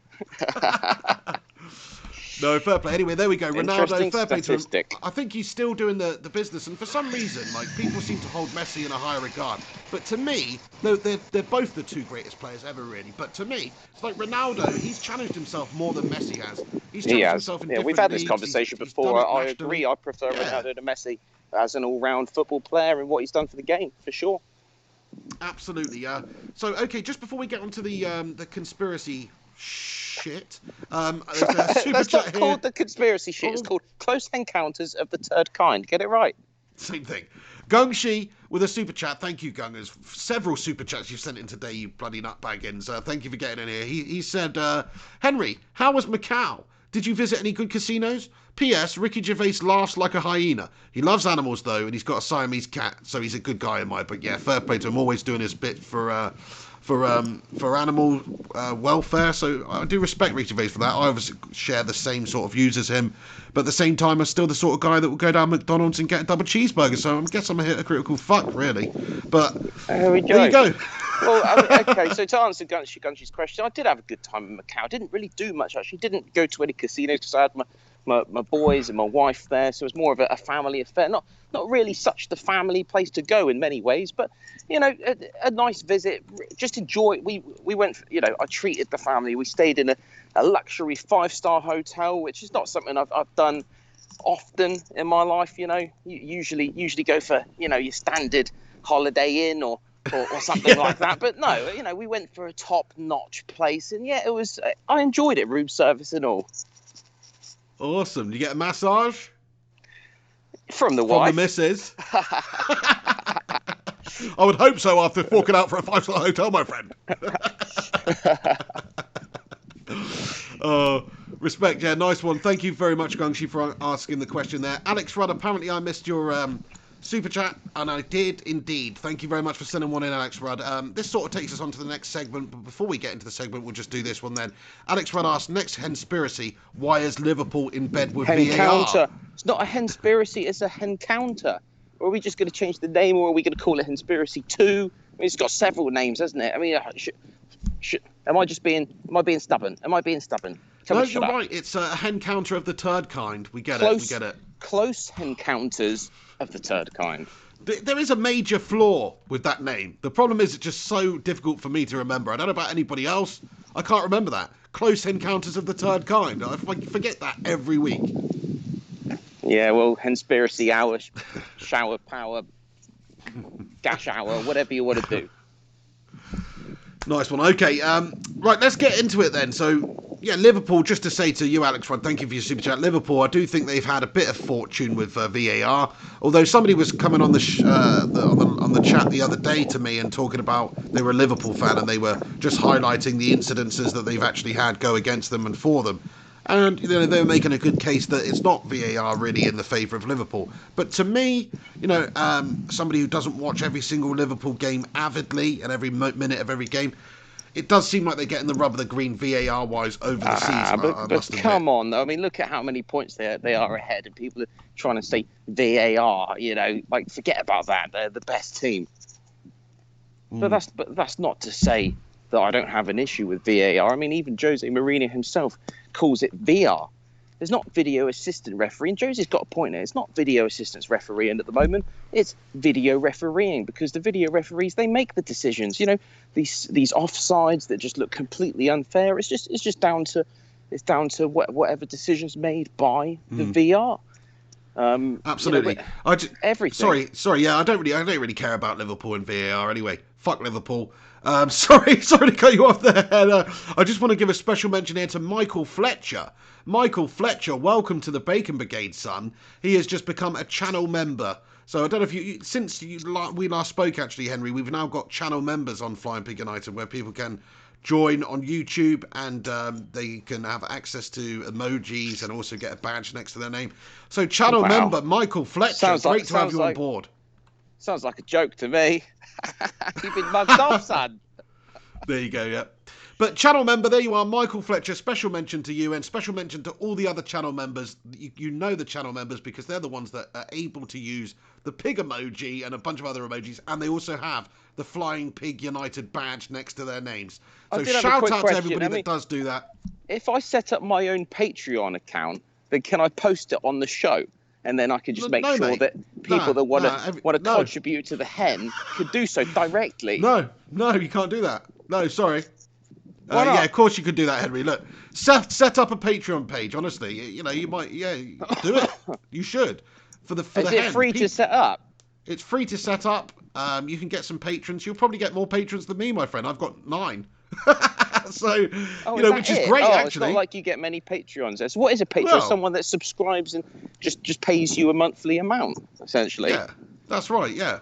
No, fair play. Anyway, there we go. Ronaldo, Interesting fair play to him. statistic. I think he's still doing the business, and for some reason, like, people seem to hold Messi in a higher regard. But to me, they're both the 2 greatest players ever, really. But to me, it's like Ronaldo, he's challenged himself more than Messi has. He's challenged himself in different we've had this leagues. conversation He's before. done it I nationally. agree. I prefer Ronaldo to Messi as an all-round football player and what he's done for the game, for sure. Absolutely, yeah. So, okay, just before we get onto the conspiracy shit, there's a super That's chat not here. called the conspiracy shit. It's Oh. called Close Encounters of the Third Kind. Get it right. Same thing. Gung Shi with a super chat. Thank you, Gung. There's several super chats you've sent in today, you bloody nutbaggins. Thank you for getting in here. He said, Henry, how was Macau? Did you visit any good casinos? P.S. Ricky Gervais laughs like a hyena. He loves animals, though, and he's got a Siamese cat, so he's a good guy in my book. Yeah, fair play to him. Always doing his bit for animal welfare. So I do respect Ricky Gervais for that. I obviously share the same sort of views as him, but at the same time, I'm still the sort of guy that will go down McDonald's and get a double cheeseburger. So I guess I'm a hypocritical fuck, really. But There we go. there you go. Well, I mean, okay, so to answer Gunshi's question, I did have a good time in Macau. I didn't really do much, actually. Didn't go to any casinos because I had my boys and my wife there, so it was more of a family affair. Not really such the family place to go in many ways, but, you know, a nice visit. Just enjoy it. We went, you know, I treated the family. We stayed in a luxury 5-star hotel, which is not something I've done often in my life, you know. You usually go for, you know, your standard Holiday Inn or something like that. But no, you know, we went for a top-notch place, and yeah, I enjoyed it, room service and all. Awesome. Did you get a massage? From the From wife. the missus? I would hope so after forking out for a 5-star hotel, my friend. Respect, yeah, nice one. Thank you very much, Gungshi, for asking the question there. Alex Rudd, apparently I missed your super chat, and I did indeed. Thank you very much for sending one in, Alex Rudd. This sort of takes us on to the next segment, but before we get into the segment, we'll just do this one then. Alex Rudd asked, next conspiracy, why is Liverpool in bed with Hencounter. VAR? It's not a henspiracy, it's a hencounter. Or are we just going to change the name, or are we going to call it Henspiracy 2? I mean, it's got several names, hasn't it? I mean, am I being stubborn? Tell No, me to you're shut up. right. It's a hencounter of the turd kind. We get it. Close encounters of the third kind. There is a major flaw with that name. The problem is it's just so difficult for me to remember. I don't know about anybody else. I can't remember that. Close encounters of the third kind. I forget that every week. Yeah, well, Henspiracy hour, shower power, gash hour, whatever you want to do. Nice one. Okay, right, let's get into it then. So, yeah, Liverpool, just to say to you, Alex Rudd, thank you for your super chat. Liverpool, I do think they've had a bit of fortune with VAR. Although somebody was coming on the chat the other day to me and talking about they were a Liverpool fan and they were just highlighting the incidences that they've actually had go against them and for them. And they're making a good case that it's not VAR really in the favour of Liverpool. But to me, somebody who doesn't watch every single Liverpool game avidly and every minute of every game, it does seem like they're getting the rub of the green VAR-wise over the season. But come on, I mean, look at how many points they are ahead, and people are trying to say VAR. Forget about that. They're the best team. But that's not to say that I don't have an issue with VAR. I mean, even Jose Mourinho himself calls it VR. There's not video assistant refereeing. Jose's got a point there. It's not video assistants refereeing at the moment. It's video refereeing, because the video referees, they make the decisions. These offsides that just look completely unfair. It's just down to whatever decisions made by the VR. Absolutely. Everything. Sorry. Yeah, I don't really care about Liverpool and VAR anyway. Fuck Liverpool. Sorry to cut you off there. I just want to give a special mention here to Michael Fletcher. Michael Fletcher, welcome to the Bacon Brigade, son. He has just become a channel member. So I don't know if since we last spoke, actually, Henry, we've now got channel members on Flying Pig United where people can join on YouTube, and they can have access to emojis and also get a badge next to their name. So channel member Michael Fletcher, great to have you on board. Sounds like a joke to me. You've been mugged off, son. There you go, yeah. But channel member, there you are, Michael Fletcher. Special mention to you, and special mention to all the other channel members. You know the channel members because they're the ones that are able to use the pig emoji and a bunch of other emojis, and they also have the Flying Pig United badge next to their names. So shout out to everybody that does do that. If I set up my own Patreon account, then can I post it on the show? And then I can just make sure that people that want to contribute to the hen could do so directly. No, you can't do that. No, sorry. Yeah, of course you could do that, Henry. Look, set up a Patreon page. Honestly, you might, do it. You should. Is it free to set up? It's free to set up. You can get some patrons. You'll probably get more patrons than me, my friend. I've got 9. So, which is great, actually. It's not like you get many Patreons. So what is a Patreon? Well, someone that subscribes and just pays you a monthly amount, essentially. Yeah, that's right, yeah.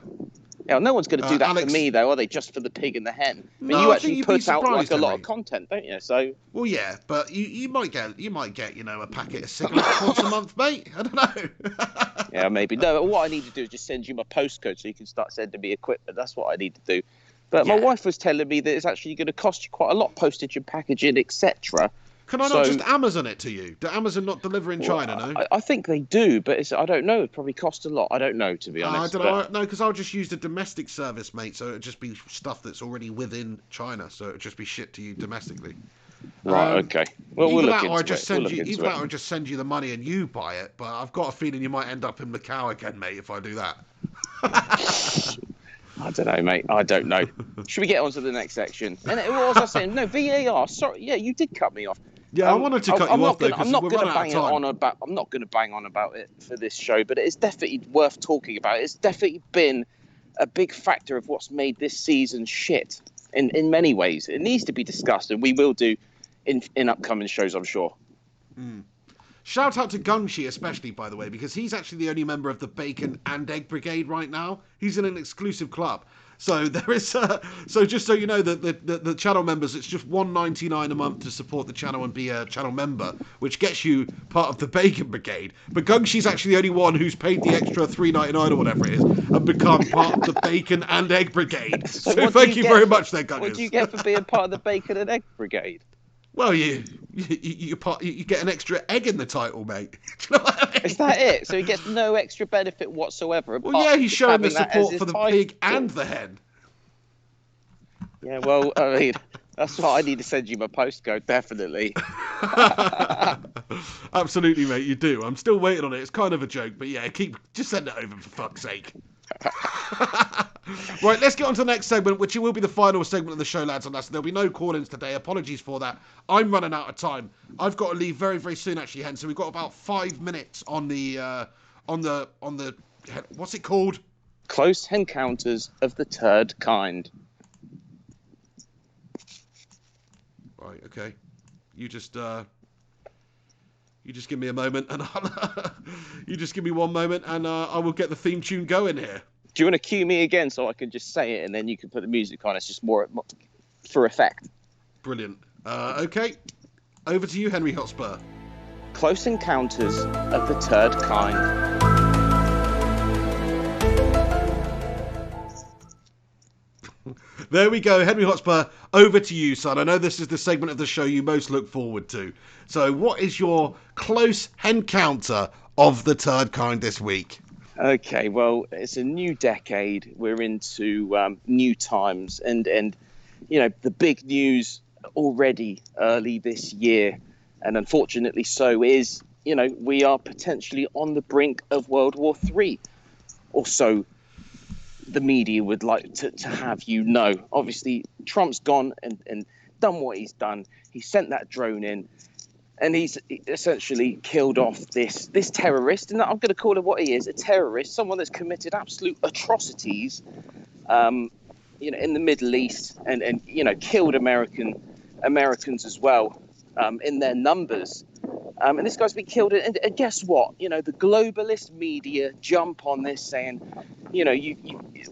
Yeah, no one's going to do that for me, though, are they? Just for the pig and the hen. I mean, you actually put out a lot of content, don't you? So. Well, yeah, but you might get a packet of cigarettes once a month, mate. I don't know. Yeah, maybe. No, what I need to do is just send you my postcode so you can start sending me equipment. That's what I need to do. But my wife was telling me that it's actually going to cost you quite a lot, postage and packaging, etc. Can I not just Amazon it to you? Do Amazon not deliver in China, no? I think they do, but I don't know. It probably costs a lot. I don't know, to be honest. I don't know. No, because I'll just use the domestic service, mate. So it'd just be stuff that's already within China. So it'd just be shipped to you domestically. Right, okay. Well, we'll look into it. Either that or I just send you the money and you buy it. But I've got a feeling you might end up in Macau again, mate, if I do that. I don't know, mate. I don't know. Should we get on to the next section? And what was I saying? No, VAR. Sorry, yeah, you did cut me off. Yeah, I wanted to cut you off though. I'm not going to bang on about it for this show, but it's definitely worth talking about. It's definitely been a big factor of what's made this season shit in many ways. It needs to be discussed, and we will do in upcoming shows, I'm sure. Shout out to Gungshi especially, by the way, because he's actually the only member of the Bacon and Egg Brigade right now. He's in an exclusive club. So there is, so just so you know, the channel members, it's just $1.99 a month to support the channel and be a channel member, which gets you part of the Bacon Brigade. But Gungshi's actually the only one who's paid the extra $3.99 or whatever it is and become part of the Bacon and Egg Brigade. So thank you very much there, Gungies. What do you get for being part of the Bacon and Egg Brigade? Well, you get an extra egg in the title, mate. Do you know what I mean? Is that it? So he gets no extra benefit whatsoever? Well, yeah, he's showing the support for the pig and the hen. Yeah, well, I mean, that's why I need to send you my postcode, definitely. Absolutely, mate, you do. I'm still waiting on it. It's kind of a joke, but yeah, just send it over for fuck's sake. Right, let's get on to the next segment, which will be the final segment of the show, lads and lads. There'll be no call-ins today. Apologies for that. I'm running out of time. I've got to leave very, very soon, actually, Hen. So we've got about 5 minutes on the what's it called? Close encounters of the third kind. Right. Okay. You just give me a moment, and you just give me 1 moment, and I will get the theme tune going here. Do you want to cue me again so I can just say it and then you can put the music on? It's just more for effect. Brilliant. Okay. Over to you, Henry Hotspur. Close Encounters of the Third Kind. There we go, Henry Hotspur, over to you, son. I know this is the segment of the show you most look forward to. So what is your close encounter of the third kind this week? Okay, well, it's a new decade. We're into new times. And the big news already early this year, and unfortunately so, is, we are potentially on the brink of World War III. Or so the media would like to have you know. Obviously, Trump's gone and done what he's done. He sent that drone in, and he's essentially killed off this terrorist. And I'm going to call him what he is, a terrorist, someone that's committed absolute atrocities, in the Middle East, and killed Americans as well, in their numbers. And this guy's been killed. And guess what? The globalist media jump on this saying,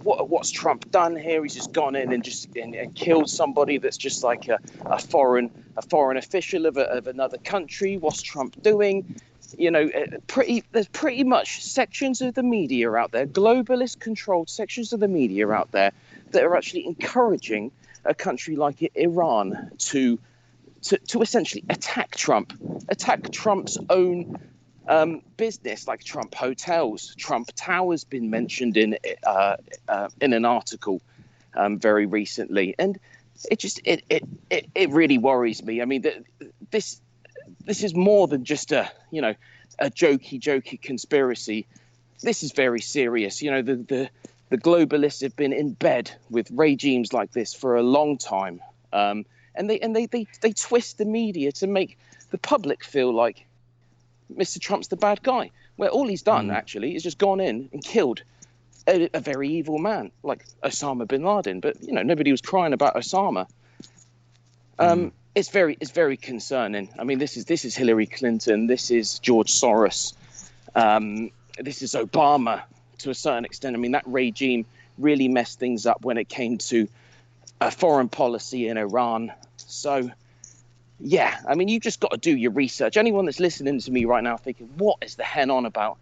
what's Trump done here? He's just gone in and killed somebody that's just like a foreign official of another country. What's Trump doing? There's pretty much sections of the media out there, globalist controlled sections of the media out there, that are actually encouraging a country like Iran to essentially attack Trump's own business, like Trump hotels. Trump Tower's been mentioned in an article very recently, and it really worries me. I mean, this is more than just a jokey conspiracy. This is very serious. The globalists have been in bed with regimes like this for a long time. And they twist the media to make the public feel like Mr. Trump's the bad guy, where all he's done actually is just gone in and killed a very evil man like Osama bin Laden. But nobody was crying about Osama. It's very concerning. I mean, this is Hillary Clinton, this is George Soros, this is Obama to a certain extent. I mean, that regime really messed things up when it came to foreign policy in Iran. So, yeah, I mean, you've just got to do your research. Anyone that's listening to me right now thinking, what is the hen on about?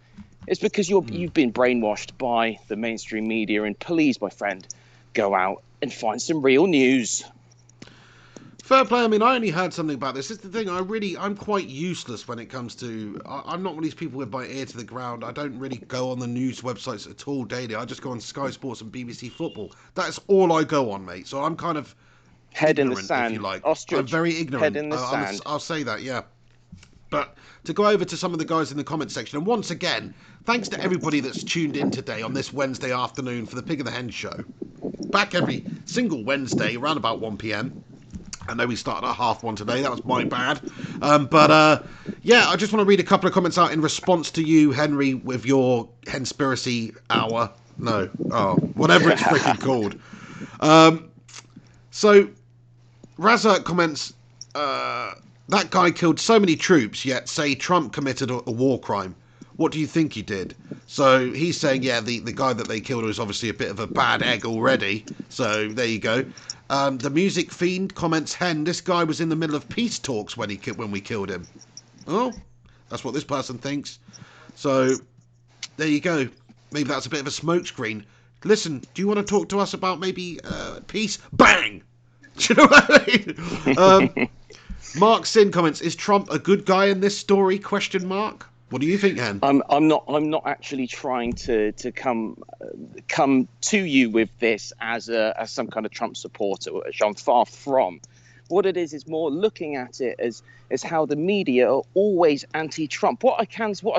It's because you've been brainwashed by the mainstream media. And please, my friend, go out and find some real news. Fair play. I mean, I only heard something about this. It's the thing. I'm quite useless when it comes to. I'm not one of these people with my ear to the ground. I don't really go on the news websites at all daily. I just go on Sky Sports and BBC Football. That's all I go on, mate. So I'm kind of head ignorant, in the sand. if you like. Ostrich, I'm very ignorant. Head in the sand. I'll say that, yeah. But to go over to some of the guys in the comment section, and once again, thanks to everybody that's tuned in today on this Wednesday afternoon for the Pig and the Hen show. Back every single Wednesday around about 1 p.m. I know we started at 1:30 today. That was my bad. Yeah, I just want to read a couple of comments out in response to you, Henry, with your Henspiracy hour. No. Oh, whatever it's freaking called. So, Razak comments, that guy killed so many troops, yet say Trump committed a war crime. What do you think he did? So he's saying, yeah, the guy that they killed was obviously a bit of a bad egg already. So there you go. The Music Fiend comments, Hen, this guy was in the middle of peace talks when we killed him. Oh, that's what this person thinks. So there you go. Maybe that's a bit of a smokescreen. Listen, do you want to talk to us about maybe peace? Bang! Do you know what I mean? Mark Sin comments, is Trump a good guy in this story? ? What do you think, Hen? I'm not actually trying to come to you with this as some kind of Trump supporter, which I'm far from. What it is more looking at it as how the media are always anti-Trump. What I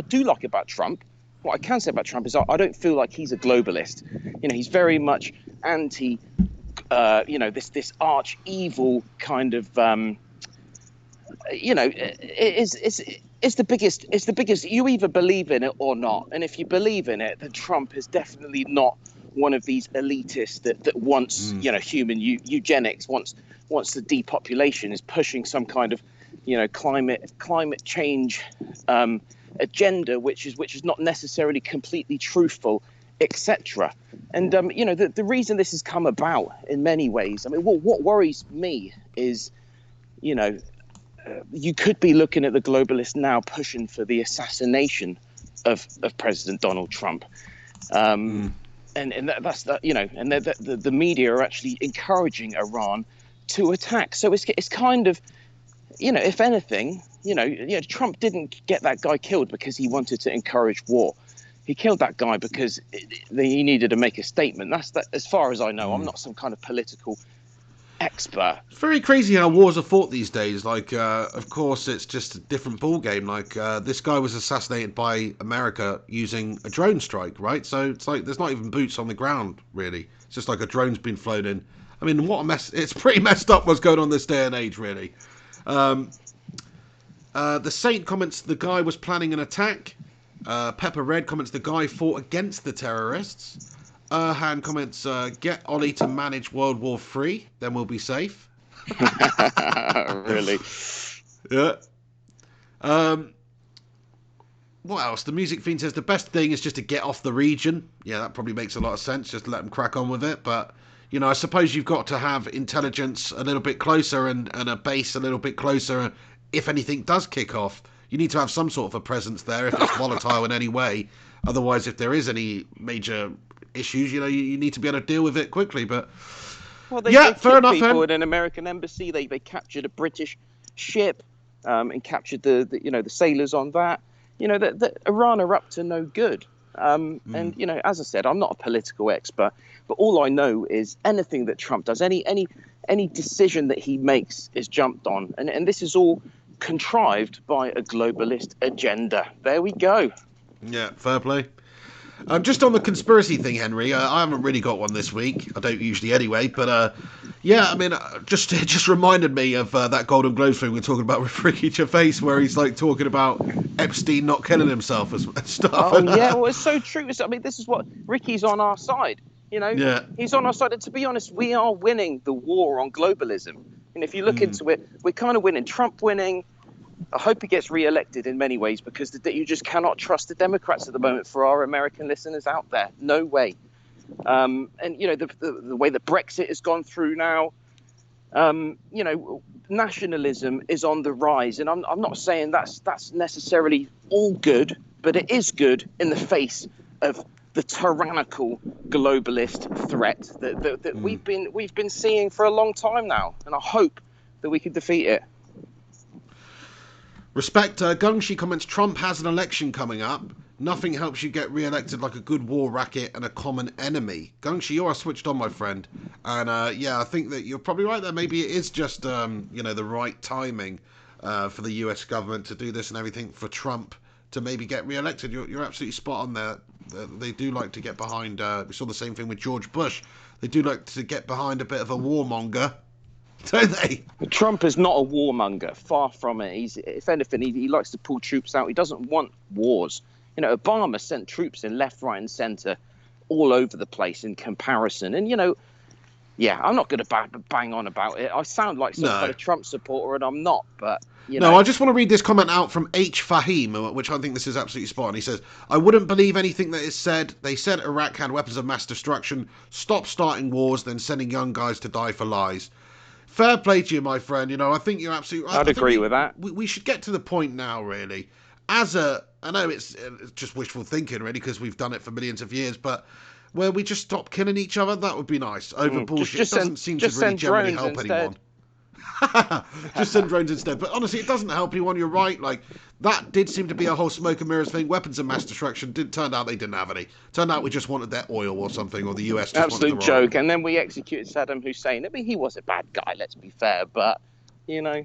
do like about Trump, what I can say about Trump is I don't feel like he's a globalist. He's very much anti, this arch evil kind of. It's the biggest. You either believe in it or not, and if you believe in it, then Trump is definitely not one of these elitists that wants human eugenics, wants the depopulation, is pushing some kind of climate change agenda, which is not necessarily completely truthful, etc. And the reason this has come about in many ways. I mean, what worries me is you could be looking at the globalists now pushing for the assassination of President Donald Trump. And that's that, you know, and the media are actually encouraging Iran to attack. So it's kind of, you know, if anything, you know, Trump didn't get that guy killed because he wanted to encourage war. He killed that guy because he needed to make a statement. That's that, as far as I know. I'm not some kind of political expert. It's very crazy how wars are fought these days. Like, of course, it's just a different ball game. Like, this guy was assassinated by America using a drone strike, right? So it's like there's not even boots on the ground, really. It's just like a drone's been flown in. I mean, what a mess. It's pretty messed up what's going on this day and age, really. The Saint comments the guy was planning an attack. Pepper Red comments the guy fought against the terrorists. Han comments, get Ollie to manage World War III, then we'll be safe. Really? Yeah. What else? The Music Fiend says the best thing is just to get off the region. Yeah, that probably makes a lot of sense. Just let them crack on with it. But, you know, I suppose you've got to have intelligence a little bit closer and a base a little bit closer. If anything does kick off, you need to have some sort of a presence there if it's volatile in any way. Otherwise, if there is any major issues, you know, you need to be able to deal with it quickly. But they fair enough. People in an American embassy, they captured a British ship and captured the sailors on that. You know, that Iran are up to no good. And you know, as I said, I'm not a political expert, but all I know is anything that Trump does, any decision that he makes is jumped on, and this is all contrived by a globalist agenda. There we go. Yeah, fair play. Just on the conspiracy thing, Henry, I haven't really got one this week. I don't usually anyway, but yeah, I mean, it just reminded me of that Golden Globes thing we were talking about with Ricky Gervais, where he's like talking about Epstein not killing himself and stuff. Oh yeah, well, it's so true. I mean, this is what Ricky's on our side. You know, yeah. He's on our side. And to be honest, we are winning the war on globalism. And if you look into it, we're kind of winning. Trump winning. I hope he gets re-elected in many ways, because you just cannot trust the Democrats at the moment. For our American listeners out there, no way. And you know, the way that Brexit has gone through now, you know, nationalism is on the rise, and I'm not saying that's necessarily all good, but it is good in the face of the tyrannical globalist threat that we've been seeing for a long time now, and I hope that we can defeat it. Respect. Gungshi comments, Trump has an election coming up. Nothing helps you get re-elected like a good war racket and a common enemy. Gungshi, you are switched on, my friend. And yeah, I think that you're probably right there. Maybe it is just, you know, the right timing for the US government to do this and everything for Trump to maybe get re-elected. You're absolutely spot on there. They do like to get behind, we saw the same thing with George Bush. They do like to get behind a bit of a warmonger. Don't they? Trump is not a warmonger. Far from it. If anything, he likes to pull troops out. He doesn't want wars. You know, Obama sent troops in left, right, and center all over the place in comparison. And, you know, yeah, I'm not going to bang on about it. I sound like some kind of Trump supporter, and I'm not. But, you know. No, I just want to read this comment out from H. Fahim, which I think this is absolutely spot on. He says, I wouldn't believe anything that is said. They said Iraq had weapons of mass destruction. Stop starting wars, then sending young guys to die for lies. Fair play to you, my friend. You know, I think you're absolutely right. I'd agree with that. We should get to the point now, really. I know it's just wishful thinking, really, because we've done it for millions of years, but where we just stop killing each other, that would be nice. Over bullshit. It doesn't seem to really generally help anyone. Just send drones instead. But honestly, it doesn't help anyone. You're right. Like, that did seem to be a whole smoke and mirrors thing. Weapons of mass destruction. Turned out they didn't have any. Turned out we just wanted their oil or something, or the US just absolute wanted the joke. And then we executed Saddam Hussein. I mean, he was a bad guy, let's be fair, but, you know.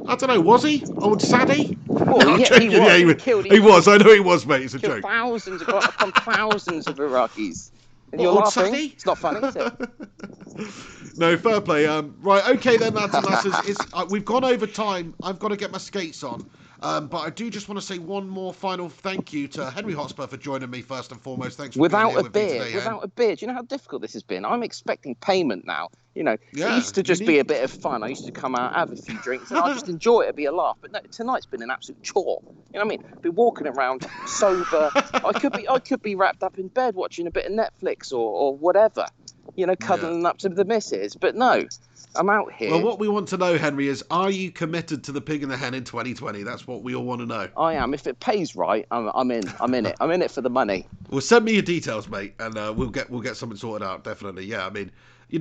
I don't know, was he? Old Sadie? Well, he was. I know he was, mate. It's a joke. Thousands upon thousands of Iraqis. And you're Old laughing? Sadie? It's not funny, is it? No, fair play. Right, okay then, lads and lasses. We've gone over time. I've got to get my skates on. But I do just want to say one more final thank you to Henry Hotspur for joining me first and foremost. Thanks for being here with me today, without a beard. Do you know how difficult this has been? I'm expecting payment now. You know, it used to just be a bit of fun. I used to come out, have a few drinks, and I just enjoy it. It'd be a laugh. But no, tonight's been an absolute chore. You know what I mean? Be walking around sober. I could be wrapped up in bed watching a bit of Netflix or whatever. cuddling up to the missus. But no, I'm out here. Well, what we want to know, Henry, is are you committed to the Pig and the Hen in 2020? That's what we all want to know. I am. If it pays right, I'm in. I'm in it. I'm in it for the money. Well, send me your details, mate, and we'll get something sorted out. Definitely, yeah. I mean,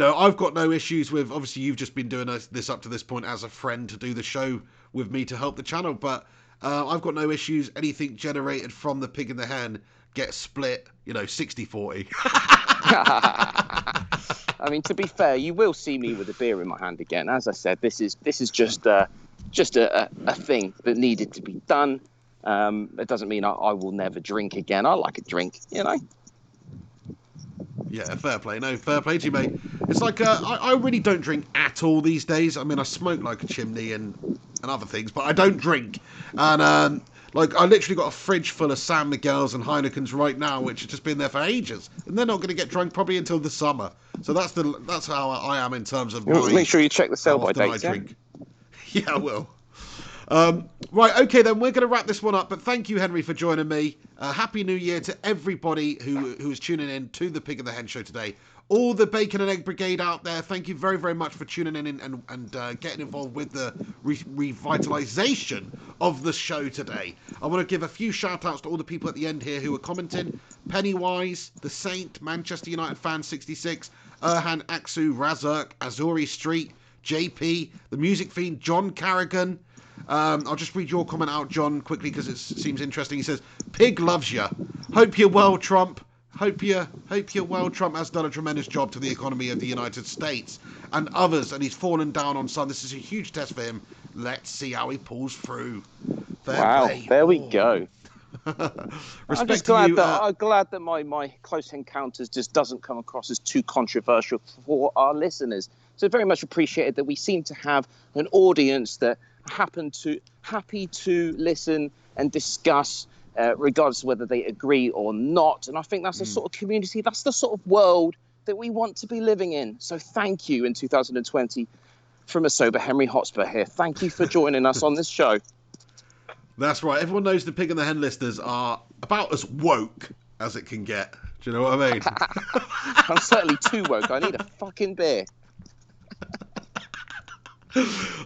I've got no issues with. Obviously, you've just been doing this up to this point as a friend to do the show with me to help the channel, but I've got no issues. Anything generated from the Pig and the Hen gets split, 60-40. I mean, to be fair, you will see me with a beer in my hand again. As I said, this is just a thing that needed to be done. It doesn't mean I will never drink again. I like a drink, Yeah, fair play. No, fair play to you, mate. It's like I really don't drink at all these days. I mean, I smoke like a chimney and other things, but I don't drink. And I literally got a fridge full of San Miguel's and Heineken's right now, which have just been there for ages, and they're not going to get drunk probably until the summer. So that's how I am in terms of. Make sure you check the sell by dates. Yeah, I will. Right, okay, then we're going to wrap this one up. But thank you, Henry, for joining me. Happy New Year to everybody who is tuning in to the Pig and the Hen show today. All the Bacon and Egg Brigade out there, thank you very, very much for tuning in and getting involved with the revitalisation of the show today. I want to give a few shout-outs to all the people at the end here who are commenting. Pennywise, The Saint, Manchester United Fan 66, Erhan Aksu, Razak, Azuri Street, JP, The Music Fiend, John Carrigan. I'll just read your comment out, John, quickly because it seems interesting. He says, Pig loves you. Hope you're well, Trump. Hope you're well. Trump has done a tremendous job to the economy of the United States and others, and he's fallen down on some. This is a huge test for him. Let's see how he pulls through. Wow, there we go. I'm just glad that my close encounters just doesn't come across as too controversial for our listeners. So very much appreciated that we seem to have an audience that happy to listen and discuss, regardless of whether they agree or not. And I think that's the sort of community, that's the sort of world that we want to be living in. So thank you in 2020 from a sober Henry Hotspur here. Thank you for joining us on this show. That's right. Everyone knows the Pig and the Hen listeners are about as woke as it can get. Do you know what I mean? I'm certainly too woke. I need a fucking beer.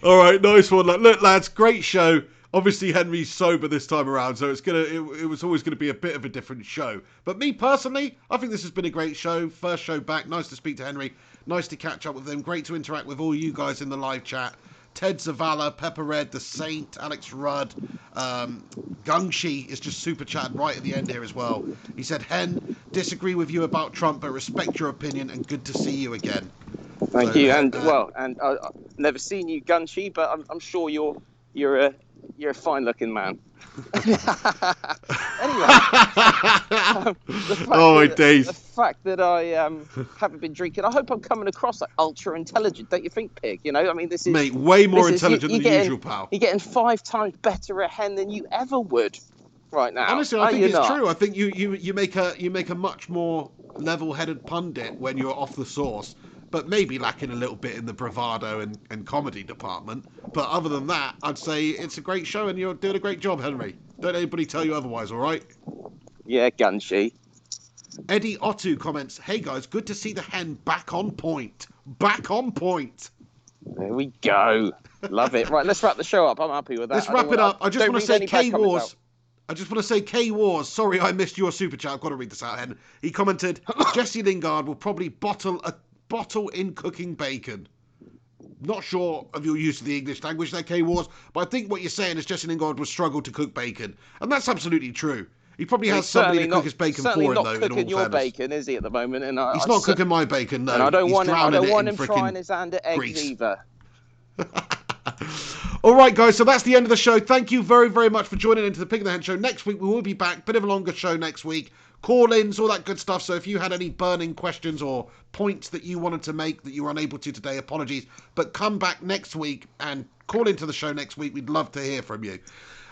All right, nice one. Look, lads, great show. Obviously, Henry's sober this time around, so it was always going to be a bit of a different show. But me personally, I think this has been a great show. First show back. Nice to speak to Henry. Nice to catch up with him. Great to interact with all you guys in the live chat. Ted Zavala, Pepper Red, The Saint, Alex Rudd, Gungshi is just super chatting right at the end here as well. He said, Hen, disagree with you about Trump, but respect your opinion and good to see you again. Thank you. And I've never seen you, Gunshi, but I'm sure you're a fine-looking man. Anyway, the fact that I haven't been drinking, I hope I'm coming across like ultra intelligent. Don't you think, Pig? I mean, this is mate, way more intelligent than usual, pal. You're getting 5 times better at Hen than you ever would right now. Honestly, I think it's true. I think you make a much more level-headed pundit when you're off the source. But maybe lacking a little bit in the bravado and comedy department. But other than that, I'd say it's a great show and you're doing a great job, Henry. Don't anybody tell you otherwise, all right? Yeah, Gunshi. Eddie Otto comments, hey guys, good to see the Hen back on point. Back on point. There we go. Love it. Right, let's wrap the show up. I'm happy with that. Let's wrap it up. I just want to say K Wars. Sorry I missed your super chat. I've got to read this out, Hen. He commented, Jesse Lingard will probably bottle in cooking bacon. Not sure of your use of the English language there, K-Wars, but I think what you're saying is Jesse Lingard will struggle to cook bacon. And that's absolutely true. He probably has somebody to cook his bacon for him, though, in all fairness. He's not cooking your bacon, is he, at the moment? And he's not cooking my bacon, no. And I don't want him trying his hand at eggs either. All right, guys, so that's the end of the show. Thank you very, very much for joining into the Pig and the Hen show. Next week, we will be back. Bit of a longer show next week. Call-ins, all that good stuff. So if you had any burning questions or points that you wanted to make that you were unable to today, apologies. But come back next week and call into the show next week. We'd love to hear from you.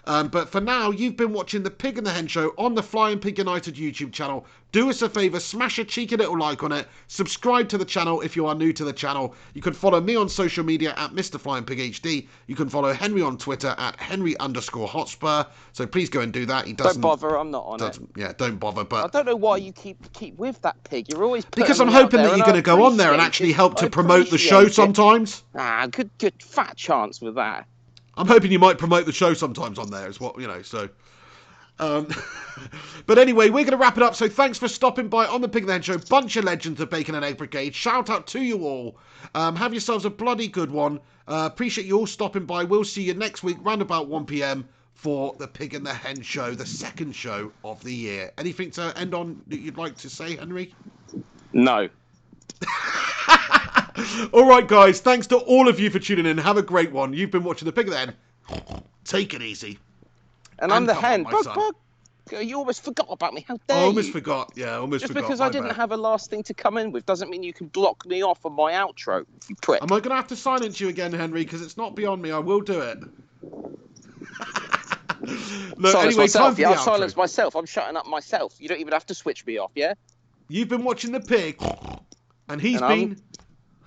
But for now, you've been watching the Pig and the Hen Show on the Flying Pig United YouTube channel. Do us a favour, smash a cheeky little like on it. Subscribe to the channel if you are new to the channel. You can follow me on social media at Mr. Flying Pig HD. You can follow Henry on Twitter at Henry_Hotspur. So please go and do that. He doesn't. Don't bother, I'm not on it. Yeah, don't bother. But I don't know why you keep with that pig. You're always putting because I'm me out hoping there, that you're and going to go on there and actually help to promote the show sometimes. Good fat chance with that. I'm hoping you might promote the show sometimes on there, is what, so. But anyway, we're going to wrap it up. So thanks for stopping by on the Pig and the Hen Show. Bunch of legends of Bacon and Egg Brigade. Shout out to you all. Have yourselves a bloody good one. Appreciate you all stopping by. We'll see you next week, round about 1 p.m. for the Pig and the Hen Show, the second show of the year. Anything to end on that you'd like to say, Henry? No. All right, guys. Thanks to all of you for tuning in. Have a great one. You've been watching the Pig and the Hen. Take it easy. And I'm the hen. Bug. You almost forgot about me. How dare I you? almost forgot. Yeah, almost Just forgot. because I didn't have a last thing to come in with doesn't mean you can block me off on my outro, you prick. Am I going to have to silence you again, Henry? Because it's not beyond me. I will do it. Look, silence anyway, myself. time for Yeah, the I'll outro. silence myself. I'm shutting up myself. You don't even have to switch me off, yeah? You've been watching the pig, and he's And been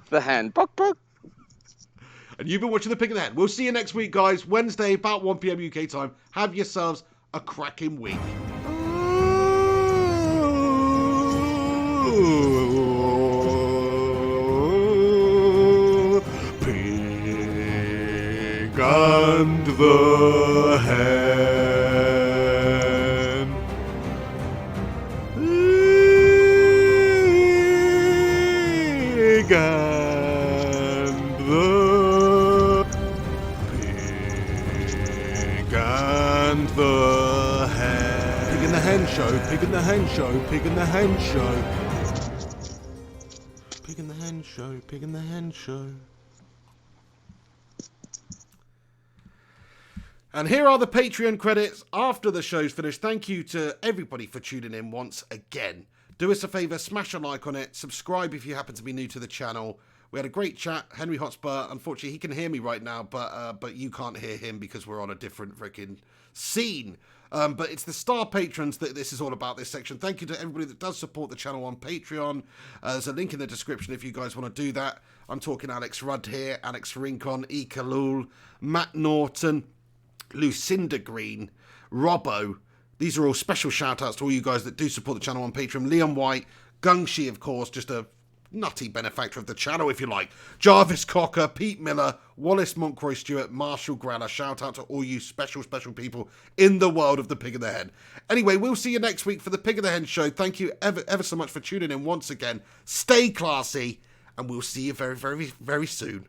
the hen. Bug. And you've been watching the Pig and the Hen. We'll see you next week, guys. Wednesday, about 1 p.m. UK time. Have yourselves a cracking week. Pig and the Hen. Pig and the Pig and the Hen. Pig and the Hen Show, Pig and the Hen Show, Pig and the Hen Show. Pig and the Hen Show, Pig and the Hen Show. And here are the Patreon credits after the show's finished. Thank you to everybody for tuning in once again. Do us a favour, smash a like on it, subscribe if you happen to be new to the channel. We had a great chat. Henry Hotspur, unfortunately, he can hear me right now, but you can't hear him because we're on a different freaking scene. But it's the star patrons that this is all about, this section. Thank you to everybody that does support the channel on Patreon. There's a link in the description if you guys want to do that. I'm talking Alex Rudd here, Alex Rincon, E. Kalul, Matt Norton, Lucinda Green, Robbo. These are all special shout-outs to all you guys that do support the channel on Patreon. Liam White, Gungshi, of course, just a nutty benefactor of the channel, if you like. Jarvis Cocker, Pete Miller, Wallace Montcroy Stewart, Marshall Graller. Shout out to all you special people in the world of the Pig and the Hen. Anyway, we'll see you next week for the Pig and the Hen Show. Thank you ever so much for tuning in once again. Stay classy, and we'll see you very, very, very soon.